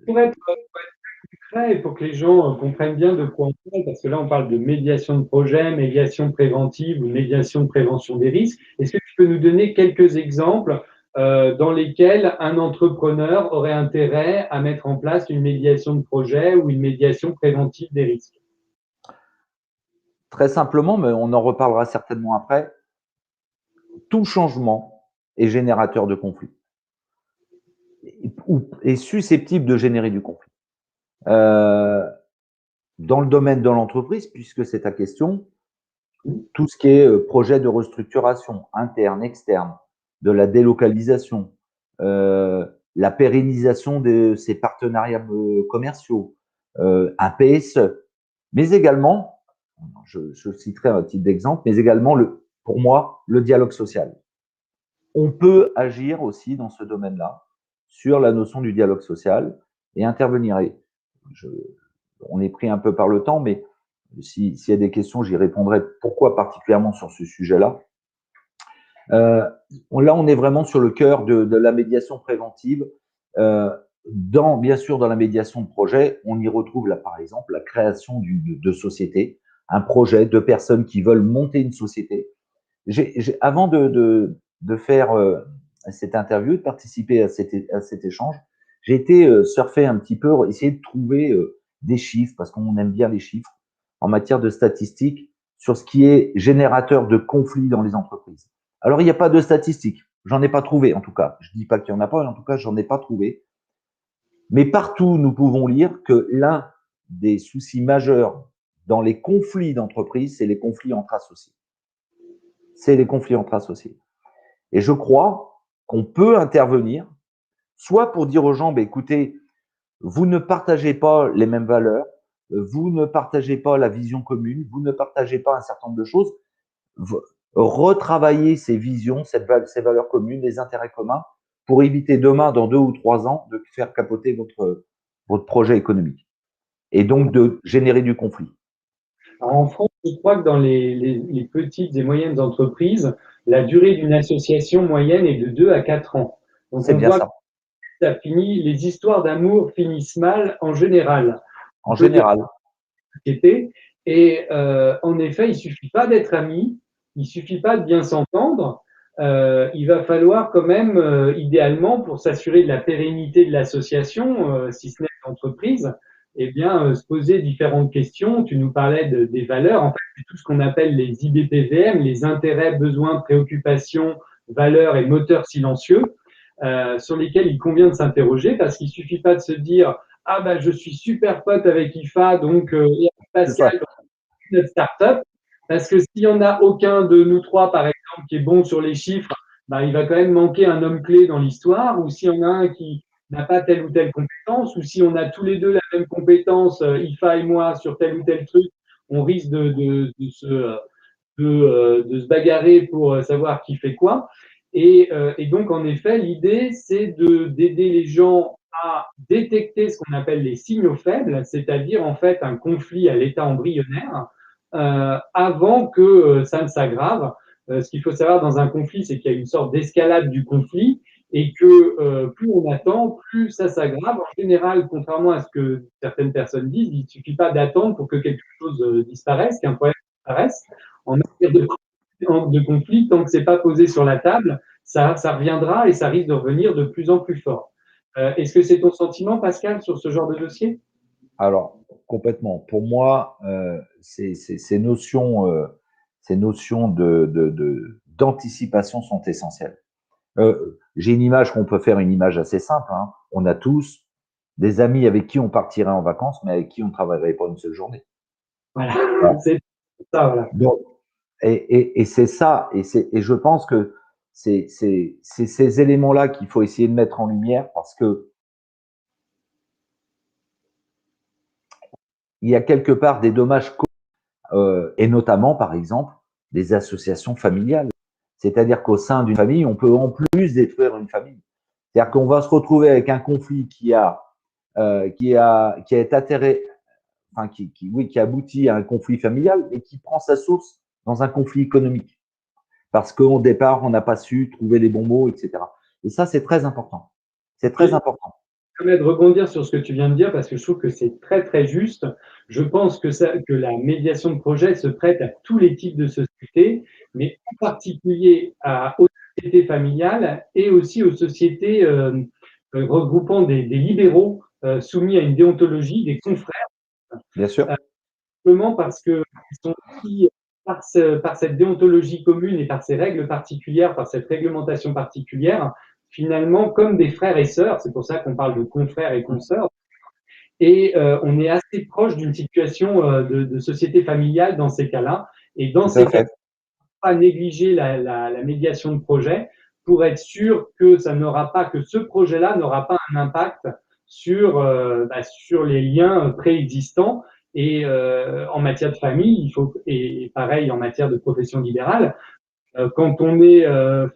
Pour être concret et pour que les gens comprennent bien de quoi on parle, parce que là, on parle de médiation de projet, médiation préventive ou médiation de prévention des risques. Est-ce que tu peux nous donner quelques exemples dans lesquels un entrepreneur aurait intérêt à mettre en place une médiation de projet ou une médiation préventive des risques? Très simplement, mais on en reparlera certainement après, tout changement est générateur de conflit ou est susceptible de générer du conflit. Dans le domaine de l'entreprise, puisque c'est ta question, tout ce qui est projet de restructuration interne, externe, de la délocalisation, la pérennisation de ces partenariats commerciaux, un PSE, mais également, je citerai un titre d'exemple, mais également, pour moi, le dialogue social. On peut agir aussi dans ce domaine-là, sur la notion du dialogue social et intervenir. On est pris un peu par le temps, mais s'il y a des questions, j'y répondrai. Pourquoi particulièrement sur ce sujet-là? Là, on est vraiment sur le cœur de la médiation préventive. Bien sûr, dans la médiation de projet, on y retrouve là, par exemple, la création de société, un projet de personnes qui veulent monter une société. Avant de faire cette interview, de participer à cet échange, j'ai été surfer un petit peu, essayer de trouver des chiffres, parce qu'on aime bien les chiffres, en matière de statistiques, sur ce qui est générateur de conflits dans les entreprises. Alors, il n'y a pas de statistiques. J'en ai pas trouvé, en tout cas. Je dis pas qu'il n'y en a pas, mais en tout cas, j'en ai pas trouvé. Mais partout, nous pouvons lire que l'un des soucis majeurs dans les conflits d'entreprise, c'est les conflits entre associés. C'est les conflits entre associés. Et je crois qu'on peut intervenir, soit pour dire aux gens, bah, écoutez, vous ne partagez pas les mêmes valeurs, vous ne partagez pas la vision commune, vous ne partagez pas un certain nombre de choses, retravaillez ces visions, ces valeurs communes, les intérêts communs, pour éviter demain, dans 2 ou 3 ans, de faire capoter votre projet économique et donc de générer du conflit. Alors, en France, je crois que dans les petites et moyennes entreprises, la durée d'une association moyenne est de 2 à 4 ans. Donc, c'est on bien voit ça. que ça finit, les histoires d'amour finissent mal en général. En général. Et en effet, il suffit pas d'être amis, il suffit pas de bien s'entendre. Il va falloir quand même, idéalement, pour s'assurer de la pérennité de l'association, si ce n'est l'entreprise, eh bien, se poser différentes questions. Tu nous parlais des valeurs. En fait, c'est tout ce qu'on appelle les IBPVM, les intérêts, besoins, préoccupations, valeurs et moteurs silencieux, sur lesquels il convient de s'interroger parce qu'il suffit pas de se dire ah ben je suis super pote avec IFA, donc Pascal, notre start-up, parce que s'il y en a aucun de nous trois, par exemple, qui est bon sur les chiffres, ben, il va quand même manquer un homme clé dans l'histoire, ou s'il y en a un qui n'a pas telle ou telle compétence, ou si on a tous les deux la même compétence, IFA et moi, sur tel ou tel truc, on risque de se bagarrer pour savoir qui fait quoi. Et donc, en effet, l'idée, c'est d'aider les gens à détecter ce qu'on appelle les signaux faibles, c'est-à-dire en fait un conflit à l'état embryonnaire, avant que ça ne s'aggrave. Ce qu'il faut savoir dans un conflit, c'est qu'il y a une sorte d'escalade du conflit et que plus on attend, plus ça s'aggrave. En général, contrairement à ce que certaines personnes disent, il ne suffit pas d'attendre pour que quelque chose disparaisse, qu'un problème disparaisse. En matière de conflit, tant que c'est pas posé sur la table, ça reviendra et ça risque de revenir de plus en plus fort. Est-ce que c'est ton sentiment, Pascal, sur ce genre de dossier? Alors, complètement. Pour moi, ces notions d'anticipation sont essentielles. J'ai une image qu'on peut faire, une image assez simple. Hein. On a tous des amis avec qui on partirait en vacances, mais avec qui on ne travaillerait pas une seule journée. Voilà, c'est ça, voilà. Donc, et c'est ça, et je pense que c'est ces éléments-là qu'il faut essayer de mettre en lumière parce que il y a quelque part des dommages et notamment, par exemple, des associations familiales. C'est-à-dire qu'au sein d'une famille, on peut en plus détruire une famille. C'est-à-dire qu'on va se retrouver avec un conflit qui aboutit à un conflit familial et qui prend sa source dans un conflit économique. Parce qu'au départ, on n'a pas su trouver les bons mots, etc. Et ça, c'est très important. C'est très important. Je permets de rebondir sur ce que tu viens de dire parce que je trouve que c'est très très juste. Je pense que la médiation de projet se prête à tous les types de sociétés, mais en particulier aux sociétés familiales et aussi aux sociétés regroupant des libéraux soumis à une déontologie, des confrères. Bien sûr. Simplement parce qu'ils sont aussi, par cette déontologie commune et par ces règles particulières, par cette réglementation particulière, finalement comme des frères et sœurs, c'est pour ça qu'on parle de confrères et consœurs, et on est assez proche d'une situation de société familiale dans ces cas-là. Et dans ces cas-là, pas négliger la médiation de projet pour être sûr que ce projet-là n'aura pas un impact sur les liens préexistants. Et en matière de famille, et pareil en matière de profession libérale, quand on est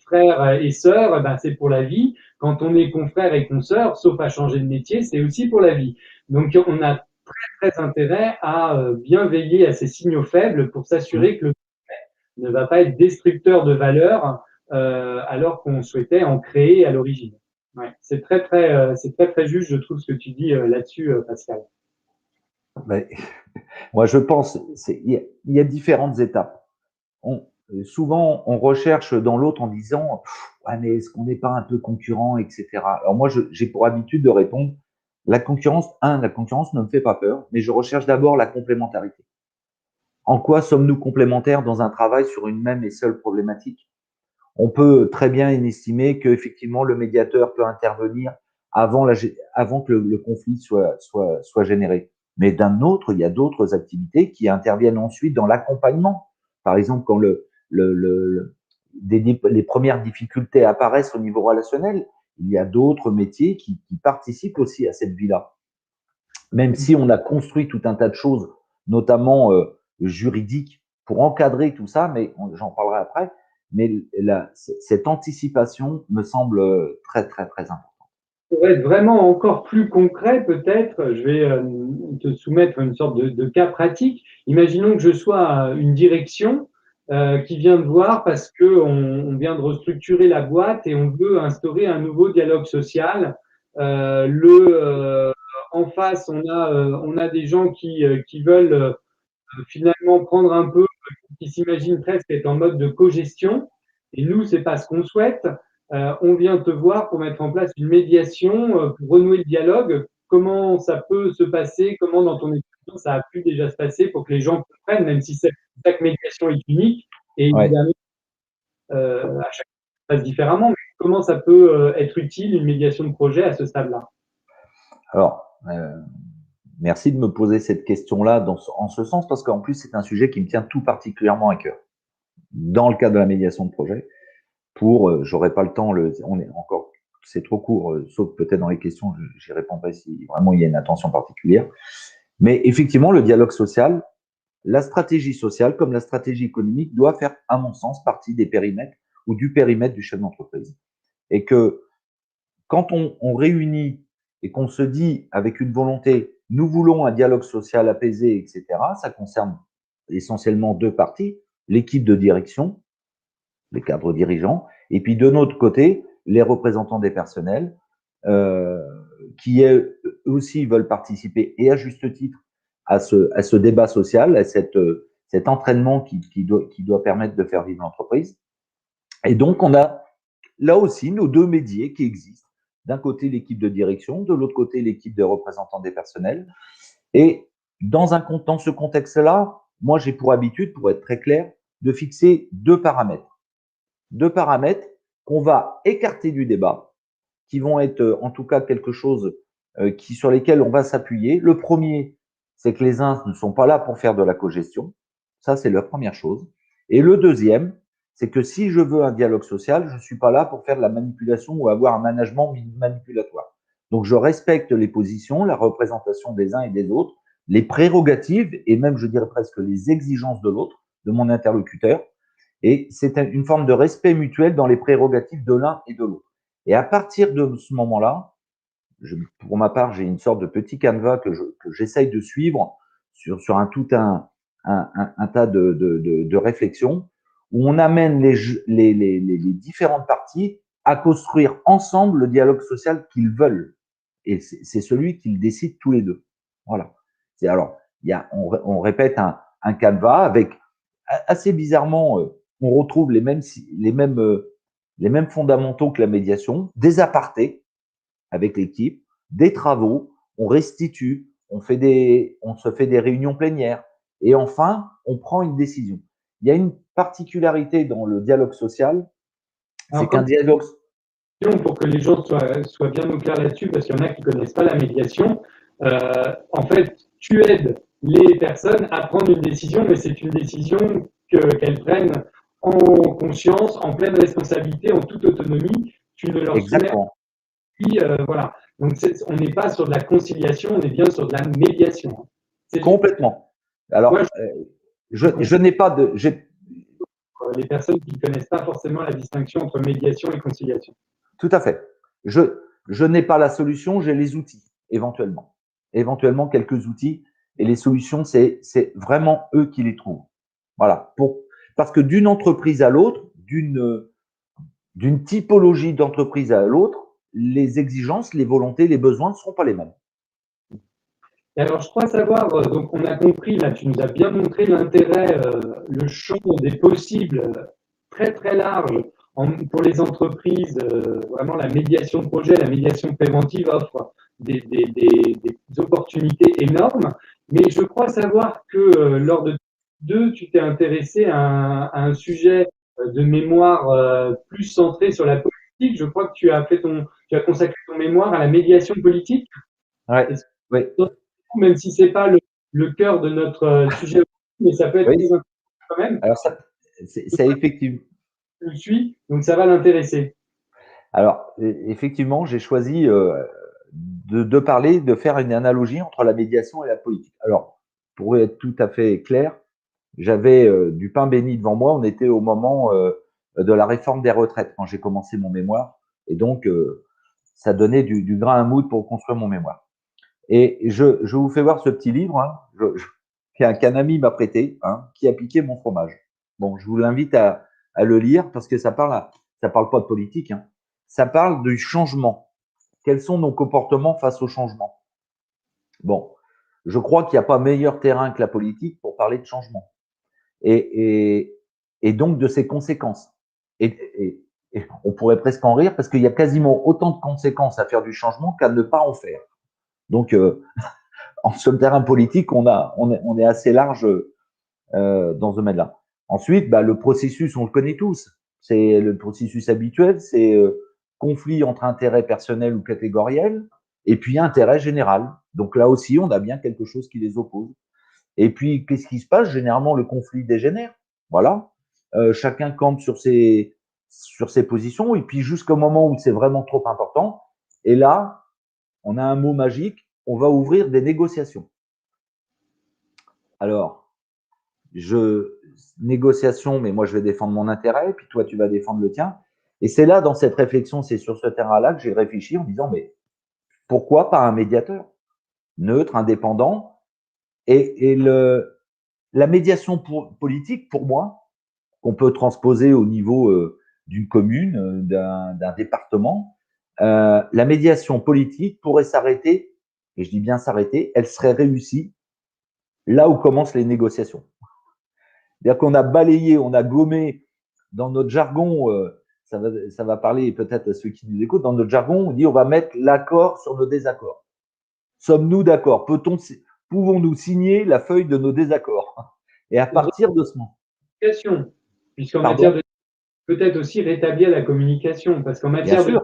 frère et sœur, c'est pour la vie. Quand on est confrère et consoeur, sauf à changer de métier, c'est aussi pour la vie. Donc on a très très intérêt à bien veiller à ces signaux faibles pour s'assurer que le projet ne va pas être destructeur de valeur alors qu'on souhaitait en créer à l'origine. Ouais, c'est très très juste, je trouve, ce que tu dis là-dessus, Pascal. Mais, moi, je pense, il y a différentes étapes. Souvent, on recherche dans l'autre en disant ouais, mais est-ce qu'on n'est pas un peu concurrent, etc. Alors moi, j'ai pour habitude de répondre la concurrence ne me fait pas peur, mais je recherche d'abord la complémentarité. En quoi sommes-nous complémentaires dans un travail sur une même et seule problématique? On peut très bien estimer qu'effectivement le médiateur peut intervenir avant que le conflit soit généré. Mais d'un autre, il y a d'autres activités qui interviennent ensuite dans l'accompagnement. Par exemple, quand les premières difficultés apparaissent au niveau relationnel, il y a d'autres métiers qui participent aussi à cette vie-là. Même si on a construit tout un tas de choses, notamment juridiques, pour encadrer tout ça, mais j'en parlerai après. Mais cette anticipation me semble très, très, très importante. Pour être vraiment encore plus concret, peut-être, je vais te soumettre une sorte de cas pratique. Imaginons que je sois à une direction qui vient de voir parce qu'on vient de restructurer la boîte et on veut instaurer un nouveau dialogue social. En face, on a des gens qui veulent finalement prendre un peu, qui s'imaginent presque être en mode de cogestion. Et nous, c'est pas ce qu'on souhaite. On vient te voir pour mettre en place une médiation, pour renouer le dialogue. Comment ça peut se passer? Comment dans ton expérience ça a pu déjà se passer pour que les gens comprennent, même si chaque médiation est unique et évidemment à chaque fois ça se passe différemment. Mais comment ça peut être utile une médiation de projet à ce stade-là? Alors, merci de me poser cette question-là en ce sens parce qu'en plus c'est un sujet qui me tient tout particulièrement à cœur. Dans le cadre de la médiation de projet, j'aurai pas le temps, on est encore, c'est trop court, sauf peut-être dans les questions, j'y répondrai si vraiment il y a une attention particulière. Mais effectivement, le dialogue social, la stratégie sociale comme la stratégie économique doit faire, à mon sens, partie des périmètres ou du périmètre du chef d'entreprise. Et que quand on réunit et qu'on se dit avec une volonté, nous voulons un dialogue social apaisé, etc., ça concerne essentiellement deux parties, l'équipe de direction, les cadres dirigeants, et puis de notre côté, les représentants des personnels, qui eux aussi veulent participer, et à juste titre, à ce débat social, à cet entraînement qui doit permettre de faire vivre l'entreprise. Et donc, on a là aussi nos deux métiers qui existent. D'un côté, l'équipe de direction, de l'autre côté, l'équipe de représentants des personnels. Et dans ce contexte-là, moi, j'ai pour habitude, pour être très clair, de fixer deux paramètres qu'on va écarter du débat, qui vont être en tout cas quelque chose sur lesquels on va s'appuyer. Le premier, c'est que les uns ne sont pas là pour faire de la cogestion. Ça, c'est la première chose. Et le deuxième, c'est que si je veux un dialogue social, je ne suis pas là pour faire de la manipulation ou avoir un management manipulatoire. Donc, je respecte les positions, la représentation des uns et des autres, les prérogatives et même, je dirais presque, les exigences de l'autre, de mon interlocuteur. Et c'est une forme de respect mutuel dans les prérogatives de l'un et de l'autre. Et à partir de ce moment-là, pour ma part, j'ai une sorte de petit canevas que j'essaye de suivre sur tout un un tas de réflexions où on amène les différentes parties à construire ensemble le dialogue social qu'ils veulent. Et c'est celui qu'ils décident tous les deux. Voilà. Alors, on répète un canevas avec, assez bizarrement, on retrouve les mêmes fondamentaux que la médiation, des apartés avec l'équipe, des travaux, on restitue, on se fait des réunions plénières, et enfin, on prend une décision. Il y a une particularité dans le dialogue social, c'est qu'un dialogue... Pour que les gens soient bien au clair là-dessus, parce qu'il y en a qui ne connaissent pas la médiation. En fait, tu aides les personnes à prendre une décision, mais c'est une décision qu'elles prennent en conscience, en pleine responsabilité, en toute autonomie. Tu ne leur soumets pas. Voilà. Donc, on n'est pas sur de la conciliation, on est bien sur de la médiation. Complètement. Alors, moi, je n'ai pas de... Les personnes qui ne connaissent pas forcément la distinction entre médiation et conciliation. Tout à fait. Je n'ai pas la solution, j'ai les outils, éventuellement. Éventuellement, quelques outils. Et les solutions, c'est vraiment eux qui les trouvent. Voilà. Parce que d'une entreprise à l'autre, d'une typologie d'entreprise à l'autre, les exigences, les volontés, les besoins ne seront pas les mêmes. Et alors, je crois savoir, donc on a compris, là, tu nous as bien montré l'intérêt, le champ des possibles très très large pour les entreprises. Vraiment, la médiation de projet, la médiation préventive offre des opportunités énormes. Mais je crois savoir que lors de deux, tu t'es intéressé à un sujet de mémoire plus centré sur la politique. Je crois que tu as consacré ton mémoire à la médiation politique. Ouais, oui. Même si c'est pas le cœur de notre sujet, mais ça peut être très intéressant quand même. Alors ça effectivement. Je le suis, donc ça va l'intéresser. Alors effectivement, j'ai choisi de parler, de faire une analogie entre la médiation et la politique. Alors, pour être tout à fait clair, j'avais du pain béni devant moi. On était au moment de la réforme des retraites quand j'ai commencé mon mémoire, et donc ça donnait du grain à moudre pour construire mon mémoire. Et je vous fais voir ce petit livre qu'un ami m'a prêté, qui a piqué mon fromage. Bon, je vous l'invite à le lire parce que ça parle pas de politique, ça parle du changement. Quels sont nos comportements face au changement? Bon, je crois qu'il n'y a pas meilleur terrain que la politique pour parler de changement et donc de ses conséquences. Et on pourrait presque en rire parce qu'il y a quasiment autant de conséquences à faire du changement qu'à ne pas en faire. Donc, sur le terrain politique, on est assez large dans ce domaine-là. Ensuite, le processus, on le connaît tous. C'est le processus habituel, c'est conflit entre intérêts personnels ou catégoriels, et puis intérêt général. Donc là aussi, on a bien quelque chose qui les oppose. Et puis, qu'est-ce qui se passe? Généralement, le conflit dégénère. Voilà. Chacun campe sur ses positions, et puis jusqu'au moment où c'est vraiment trop important. Et là, on a un mot magique, on va ouvrir des négociations. Alors, négociation, mais moi je vais défendre mon intérêt, puis toi tu vas défendre le tien. Et c'est là, dans cette réflexion, c'est sur ce terrain-là que j'ai réfléchi en disant, mais pourquoi pas un médiateur neutre, indépendant? Et la médiation politique, pour moi, qu'on peut transposer au niveau d'une commune, d'un département, la médiation politique pourrait s'arrêter, et je dis bien s'arrêter, elle serait réussie là où commencent les négociations. C'est-à-dire qu'on a balayé, on a gommé dans notre jargon, ça va parler peut-être à ceux qui nous écoutent, dans notre jargon, on dit on va mettre l'accord sur nos désaccords. Sommes-nous d'accord? Pouvons-nous signer la feuille de nos désaccords? Et à partir de ce moment. Puisqu'en matière de peut-être aussi rétablir la communication, parce qu'en matière de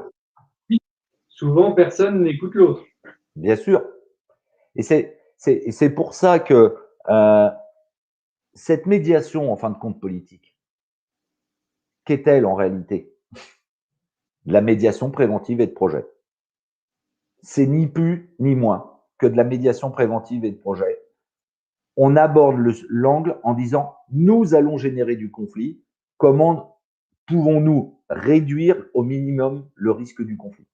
souvent personne n'écoute l'autre. Bien sûr. Et c'est pour ça que cette médiation, en fin de compte, politique, qu'est-elle en réalité? La médiation préventive et de projet. C'est ni plus ni moins que de la médiation préventive et de projet. On aborde l'angle en disant nous allons générer du conflit. Comment pouvons-nous réduire au minimum le risque du conflit?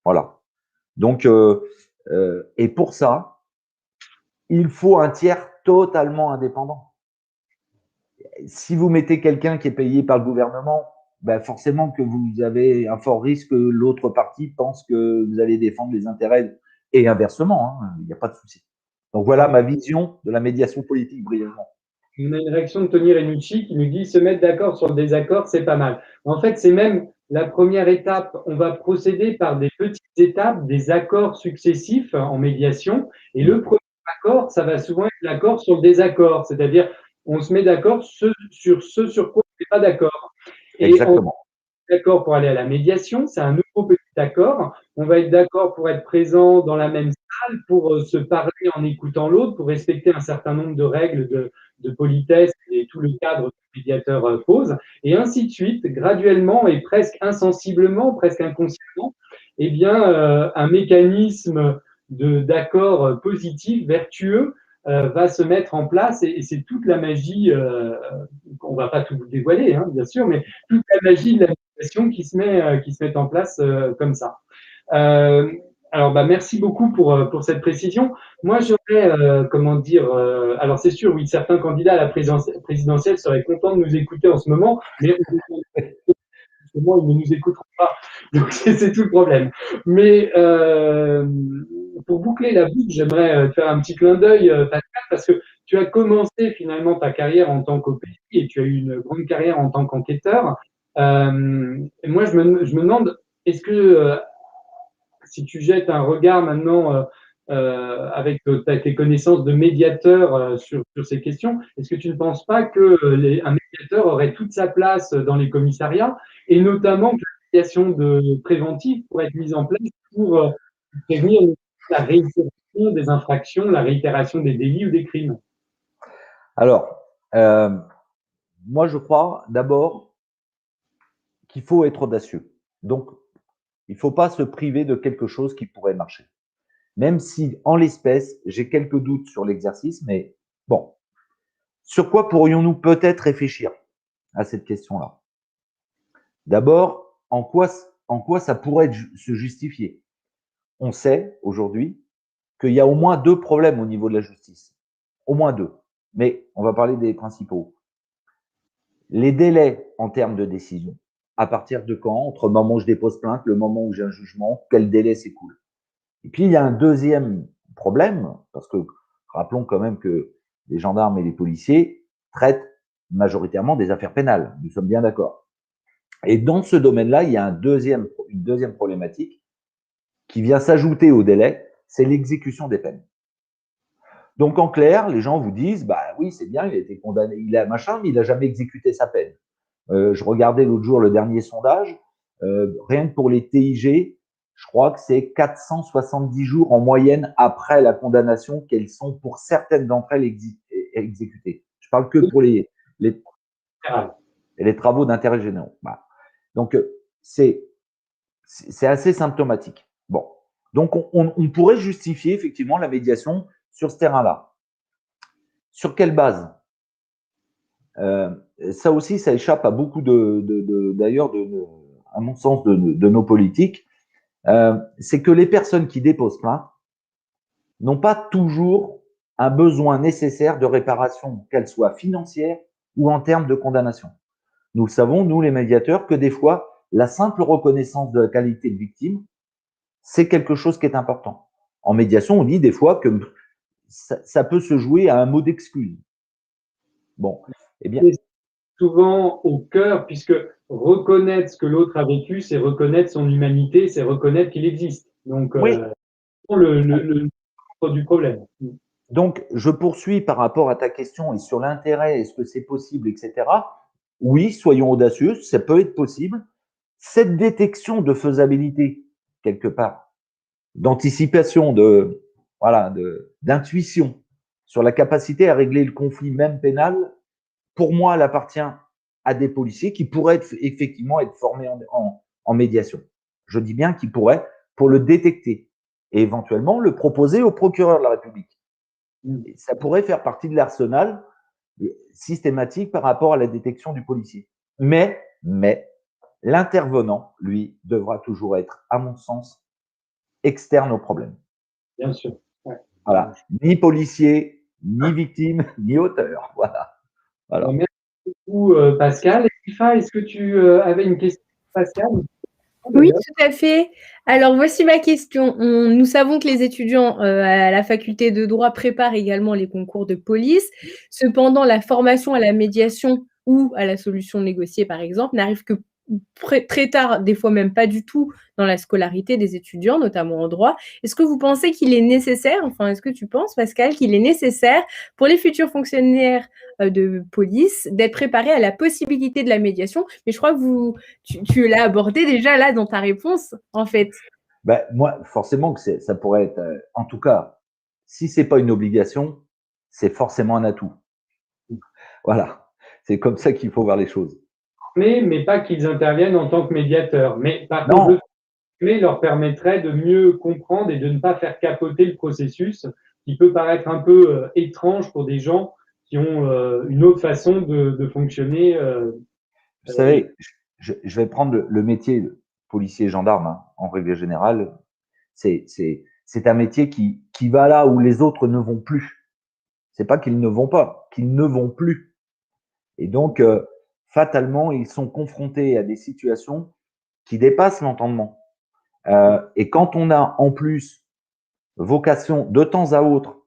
Voilà. Donc, et pour ça, il faut un tiers totalement indépendant. si vous mettez quelqu'un qui est payé par le gouvernement, ben forcément que vous avez un fort risque que l'autre partie pense que vous allez défendre les intérêts et inversement, hein, il n'y a pas de souci. Donc voilà ma vision de la médiation politique brièvement. On a une réaction de Tony Renucci qui nous dit se mettre d'accord sur le désaccord, c'est pas mal. En fait, c'est même la première étape. On va procéder par des petites étapes, des accords successifs en médiation. Et le premier accord, ça va souvent être l'accord sur le désaccord. C'est-à-dire, on se met d'accord sur ce sur quoi on n'est pas d'accord. Et Exactement. on est d'accord pour aller à la médiation, c'est un nouveau petit accord. On va être d'accord pour être présent dans la même salle, pour se parler en écoutant l'autre, pour respecter un certain nombre de règles de politesse et tout le cadre que le médiateur pose, et ainsi de suite, graduellement et presque insensiblement, presque inconsciemment, eh bien, un mécanisme d'accord positif, vertueux, va se mettre en place, et c'est toute la magie, on ne va pas tout vous dévoiler, hein, bien sûr, mais toute la magie de la médiation qui se met en place comme ça. Alors, merci beaucoup pour cette précision. Moi, j'aurais, comment dire, alors c'est sûr, oui, certains candidats à la présidentielle seraient contents de nous écouter en ce moment, mais justement, ils ne nous écouteront pas. Donc, c'est tout le problème. Mais pour boucler la boucle, j'aimerais te faire un petit clin d'œil, Pascal, parce que tu as commencé finalement ta carrière en tant qu'OPJ et tu as eu une grande carrière en tant qu'enquêteur. Et moi, je me demande, est-ce que si tu jettes un regard maintenant avec tes connaissances de médiateur sur ces questions, est-ce que tu ne penses pas qu'un médiateur aurait toute sa place dans les commissariats, et notamment que la médiation préventive pourrait être mise en place pour prévenir la réitération des infractions, la réitération des délits ou des crimes? Alors, moi je crois d'abord qu'il faut être audacieux. Donc, il ne faut pas se priver de quelque chose qui pourrait marcher. Même si, en l'espèce, j'ai quelques doutes sur l'exercice, mais bon. Sur quoi pourrions-nous peut-être réfléchir à cette question-là? D'abord, en quoi ça pourrait se justifier? On sait aujourd'hui qu'il y a au moins 2 problèmes au niveau de la justice. Au moins 2. Mais on va parler des principaux. Les délais en termes de décision. À partir de quand? Entre le moment où je dépose plainte, le moment où j'ai un jugement, quel délai s'écoule? Et puis, il y a un deuxième problème, parce que rappelons quand même que les gendarmes et les policiers traitent majoritairement des affaires pénales. Nous sommes bien d'accord. Et dans ce domaine-là, il y a une deuxième problématique qui vient s'ajouter au délai, c'est l'exécution des peines. Donc, en clair, les gens vous disent, bah oui, c'est bien, il a été condamné, il a machin, mais il n'a jamais exécuté sa peine. Je regardais l'autre jour le dernier sondage, rien que pour les TIG, je crois que c'est 470 jours en moyenne après la condamnation qu'elles sont pour certaines d'entre elles exécutées. Je parle que pour les travaux d'intérêt général. Voilà. Donc, c'est assez symptomatique. Bon. Donc, on pourrait justifier effectivement la médiation sur ce terrain-là. Sur quelle base? Ça aussi, ça échappe à beaucoup d'ailleurs, à mon sens, de nos politiques. C'est que les personnes qui déposent plainte n'ont pas toujours un besoin nécessaire de réparation, qu'elle soit financière ou en termes de condamnation. Nous le savons, nous les médiateurs, que des fois, la simple reconnaissance de la qualité de victime, c'est quelque chose qui est important. En médiation, on dit des fois que ça peut se jouer à un mot d'excuse. Bon, eh bien. Souvent au cœur, puisque reconnaître ce que l'autre a vécu, c'est reconnaître son humanité, c'est reconnaître qu'il existe. Donc, oui. le du problème. Donc, je poursuis par rapport à ta question et sur l'intérêt, est-ce que c'est possible, etc. Oui, soyons audacieux, ça peut être possible. Cette détection de faisabilité, quelque part, d'anticipation, d'intuition sur la capacité à régler le conflit même pénal, pour moi, elle appartient à des policiers qui pourraient effectivement être formés en médiation. Je dis bien qu'ils pourraient, pour le détecter et éventuellement le proposer au procureur de la République. Et ça pourrait faire partie de l'arsenal systématique par rapport à la détection du policier. Mais l'intervenant, lui, devra toujours être, à mon sens, externe au problème. Bien sûr. Ouais. Voilà. Ni policier, ni victime, ni auteur. Voilà. Merci beaucoup, Pascal. Ifa, est-ce que tu avais une question, Pascal? Oui, tout à fait. Alors, voici ma question. Nous savons que les étudiants à la faculté de droit préparent également les concours de police. Cependant, la formation à la médiation ou à la solution négociée, par exemple, n'arrive que très tard, des fois même pas du tout dans la scolarité des étudiants, notamment en droit. Est-ce que vous pensez qu'il est nécessaire, enfin, est-ce que tu penses, Pascal, qu'il est nécessaire pour les futurs fonctionnaires de police d'être préparés à la possibilité de la médiation? Mais je crois que tu l'as abordé déjà là dans ta réponse, en fait. Ben, moi, forcément que ça pourrait être, en tout cas, si c'est pas une obligation, c'est forcément un atout. Voilà, c'est comme ça qu'il faut voir les choses. Mais pas qu'ils interviennent en tant que médiateurs. Mais par contre, Non, mais leur permettrait de mieux comprendre et de ne pas faire capoter le processus qui peut paraître un peu étrange pour des gens qui ont une autre façon de fonctionner. vous savez, je vais prendre le métier de policier gendarme, hein, en règle générale. C'est un métier qui va là où les autres ne vont plus. C'est pas qu'ils ne vont pas, qu'ils ne vont plus. Et donc, fatalement, ils sont confrontés à des situations qui dépassent l'entendement. Et quand on a en plus vocation de temps à autre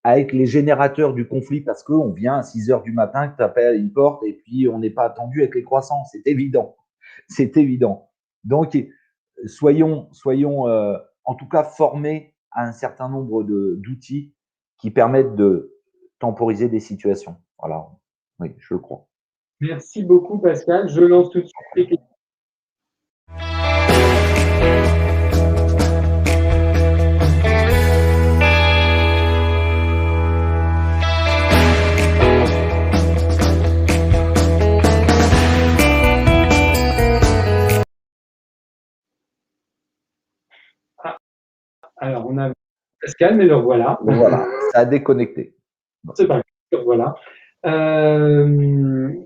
à être les générateurs du conflit parce qu'on vient à 6 heures du matin, que tu appelles à une porte et puis on n'est pas attendu avec les croissants, c'est évident. C'est évident. Donc, soyons en tout cas formés à un certain nombre d'outils qui permettent de temporiser des situations. Voilà, oui, je le crois. Merci beaucoup, Pascal. Je lance tout de suite les questions. Alors, on a Pascal, mais le voilà. Voilà, ça a déconnecté. C'est pas grave, voilà.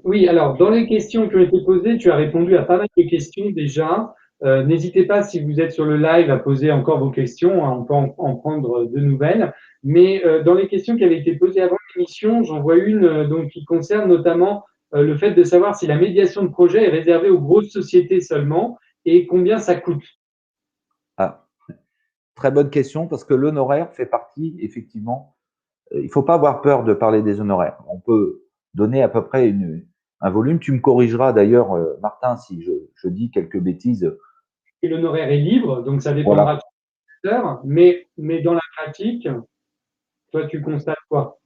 Oui, alors, dans les questions qui ont été posées, tu as répondu à pas mal de questions déjà. N'hésitez pas, si vous êtes sur le live, à poser encore vos questions, hein, on peut en prendre de nouvelles. Mais dans les questions qui avaient été posées avant l'émission, j'en vois une donc, qui concerne notamment le fait de savoir si la médiation de projet est réservée aux grosses sociétés seulement et combien ça coûte. Ah, très bonne question parce que l'honoraire fait partie, effectivement. Il ne faut pas avoir peur de parler des honoraires. On peut donner à peu près un volume. Tu me corrigeras d'ailleurs, Martin, si je dis quelques bêtises. Et l'honoraire est libre, donc ça dépendra Voilà. de l'heure, mais dans la pratique, toi, tu constates quoi?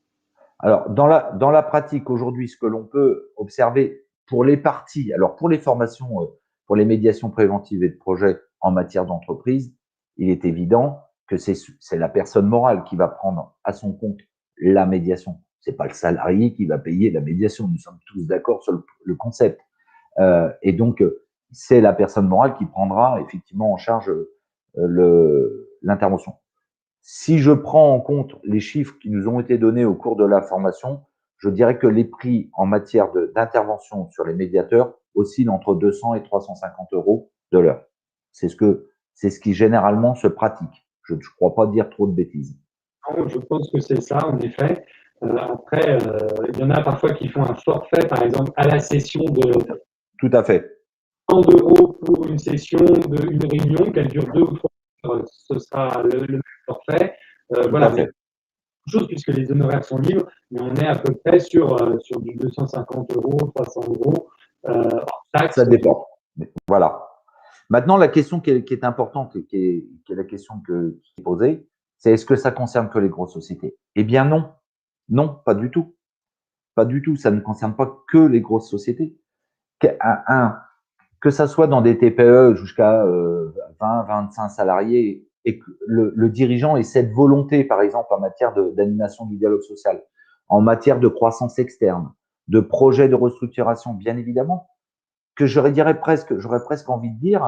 Alors, dans la pratique aujourd'hui, ce que l'on peut observer pour les parties, alors pour les formations, pour les médiations préventives et de projets en matière d'entreprise, il est évident que c'est la personne morale qui va prendre à son compte la médiation. C'est pas le salarié qui va payer la médiation. Nous sommes tous d'accord sur le concept. Et donc, c'est la personne morale qui prendra effectivement en charge l'intervention. Si je prends en compte les chiffres qui nous ont été donnés au cours de la formation, je dirais que les prix en matière d'intervention sur les médiateurs oscillent entre 200 et 350 euros de l'heure. C'est ce qui généralement se pratique. Je ne crois pas dire trop de bêtises. Non, je pense que c'est ça, en effet. Après, il y en a parfois qui font un forfait, par exemple, à la session de Tout à fait. 100 euros pour une session d'une réunion, qu'elle dure 2 ou 3 heures, ce sera le même forfait. Tout Voilà, à fait. chose puisque les honoraires sont libres, mais on est à peu près sur du 250 euros, 300 euros hors taxe. Ça dépend. Voilà. Maintenant, la question qui est importante et qui est la question qui est posée, c'est est-ce que ça concerne que les grosses sociétés? Eh bien non. Non, pas du tout. Pas du tout. Ça ne concerne pas que les grosses sociétés. Que ça soit dans des TPE jusqu'à 20, 25 salariés et que le dirigeant ait cette volonté, par exemple, en matière d'animation du dialogue social, en matière de croissance externe, de projets de restructuration, bien évidemment, que j'aurais presque envie de dire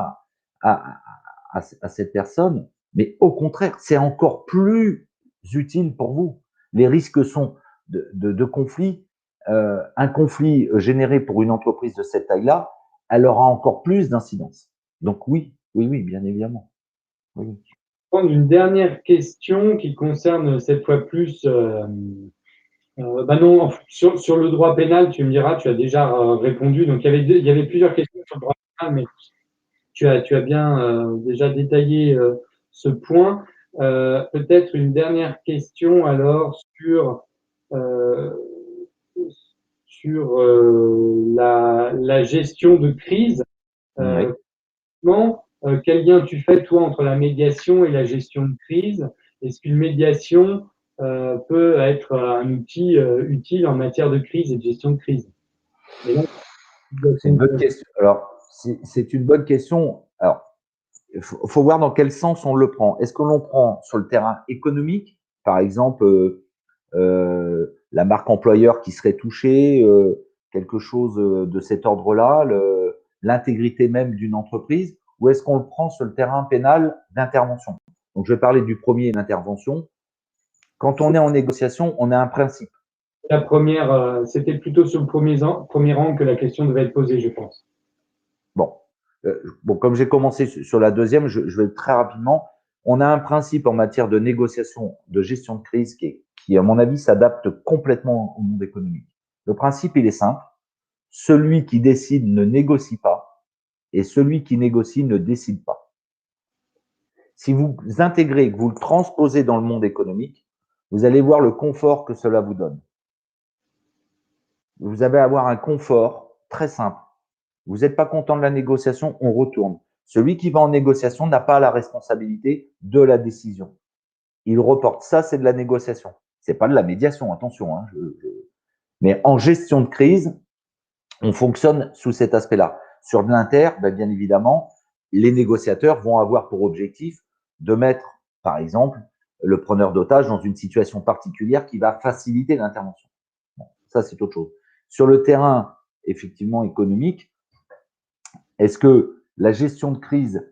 à cette personne, mais au contraire, c'est encore plus utile pour vous. Les risques sont de conflit. Un conflit généré pour une entreprise de cette taille-là, elle aura encore plus d'incidence. Donc oui, bien évidemment. Oui. Prendre une dernière question qui concerne cette fois plus Non, sur le droit pénal, tu me diras, tu as déjà répondu. Donc, il y avait plusieurs questions sur le droit pénal, mais tu as bien déjà détaillé ce point. Peut-être une dernière question alors euh, sur la gestion de crise. Oui. Quel lien tu fais, toi, entre la médiation et la gestion de crise? Est-ce qu'une médiation peut être un outil utile en matière de crise et de gestion de crise? C'est une bonne question. Alors, c'est une bonne question. Alors, il faut voir dans quel sens on le prend. Est-ce que l'on prend sur le terrain économique, par exemple, la marque employeur qui serait touchée, quelque chose de cet ordre-là, l'intégrité même d'une entreprise, ou est-ce qu'on le prend sur le terrain pénal d'intervention? Donc, je vais parler du premier, l'intervention. Quand on est en négociation, on a un principe. La première, c'était plutôt sur le premier rang que la question devait être posée, je pense. Bon, comme j'ai commencé sur la deuxième, je vais très rapidement. On a un principe en matière de négociation, de gestion de crise qui à mon avis, s'adapte complètement au monde économique. Le principe, il est simple. Celui qui décide ne négocie pas et celui qui négocie ne décide pas. Si vous intégrez, que vous le transposez dans le monde économique, vous allez voir le confort que cela vous donne. Vous allez avoir un confort très simple. Vous n'êtes pas content de la négociation, on retourne. Celui qui va en négociation n'a pas la responsabilité de la décision. Il reporte. Ça, c'est de la négociation. C'est pas de la médiation, attention. Hein, Mais en gestion de crise, on fonctionne sous cet aspect-là. Sur de l'inter, bien évidemment, les négociateurs vont avoir pour objectif de mettre, par exemple, le preneur d'otage dans une situation particulière qui va faciliter l'intervention. Bon, ça, c'est autre chose. Sur le terrain, effectivement, économique, est-ce que la gestion de crise,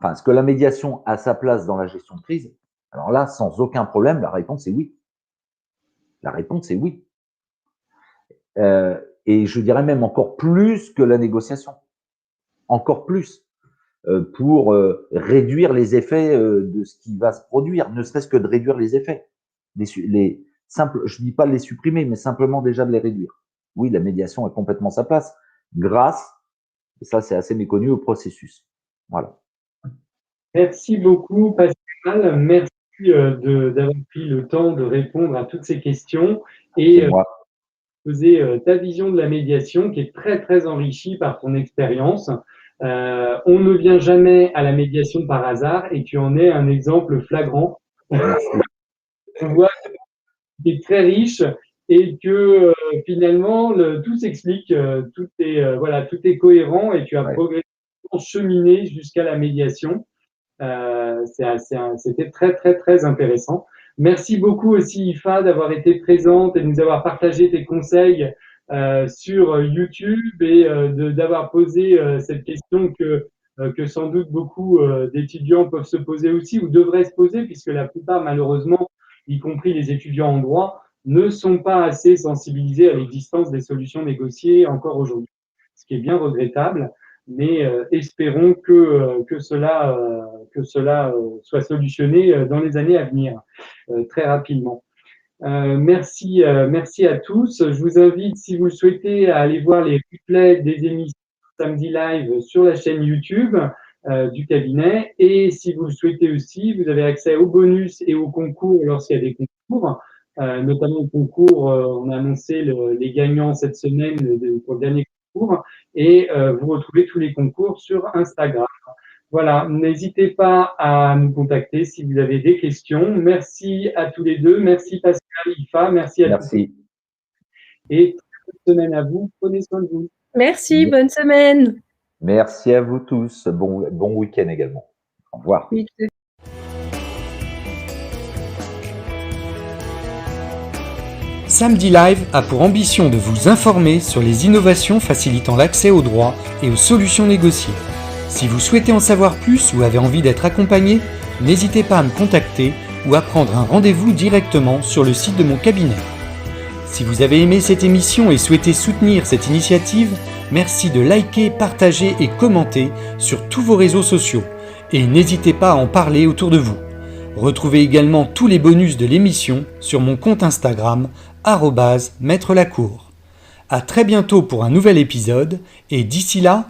est-ce que la médiation a sa place dans la gestion de crise? Alors là, sans aucun problème, la réponse est oui. La réponse est oui. Et je dirais même encore plus que la négociation. Encore plus. Pour réduire les effets de ce qui va se produire, ne serait-ce que de réduire les effets. Je dis pas de les supprimer, mais simplement déjà de les réduire. Oui, la médiation a complètement sa place, grâce, et ça c'est assez méconnu, au processus. Voilà. Merci beaucoup, Pascal. Merci d'avoir pris le temps de répondre à toutes ces questions et poser ta vision de la médiation qui est très, très enrichie par ton expérience. On ne vient jamais à la médiation par hasard et tu en es un exemple flagrant. On voit que tu es très riche et que finalement tout s'explique, tout est cohérent et tu as progressivement cheminé jusqu'à la médiation. C'était très, très, très intéressant. Merci beaucoup aussi, Ifa, d'avoir été présente et de nous avoir partagé tes conseils sur YouTube et d'avoir posé cette question que sans doute beaucoup d'étudiants peuvent se poser aussi ou devraient se poser, puisque la plupart, malheureusement, y compris les étudiants en droit, ne sont pas assez sensibilisés à l'existence des solutions négociées encore aujourd'hui, ce qui est bien regrettable. Mais espérons que cela soit solutionné dans les années à venir, très rapidement. Merci à tous. Je vous invite, si vous le souhaitez, à aller voir les replays des émissions Samedi Live sur la chaîne YouTube du cabinet. Et si vous le souhaitez aussi, vous avez accès aux bonus et aux concours lorsqu'il y a des concours. Notamment au concours, on a annoncé les gagnants cette semaine pour le dernier concours. Et vous retrouvez tous les concours sur Instagram. Voilà, n'hésitez pas à nous contacter si vous avez des questions. Merci à tous les deux. Merci Pascal, Ifa. Merci à tous. Et bonne semaine à vous. Prenez soin de vous. Merci, bonne semaine. Merci à vous tous. Bon week-end également. Au revoir. Oui. Samedi Live a pour ambition de vous informer sur les innovations facilitant l'accès au droit et aux solutions négociées. Si vous souhaitez en savoir plus ou avez envie d'être accompagné, n'hésitez pas à me contacter ou à prendre un rendez-vous directement sur le site de mon cabinet. Si vous avez aimé cette émission et souhaitez soutenir cette initiative, merci de liker, partager et commenter sur tous vos réseaux sociaux. Et n'hésitez pas à en parler autour de vous. Retrouvez également tous les bonus de l'émission sur mon compte Instagram @maître Lacour. À très bientôt pour un nouvel épisode et d'ici là,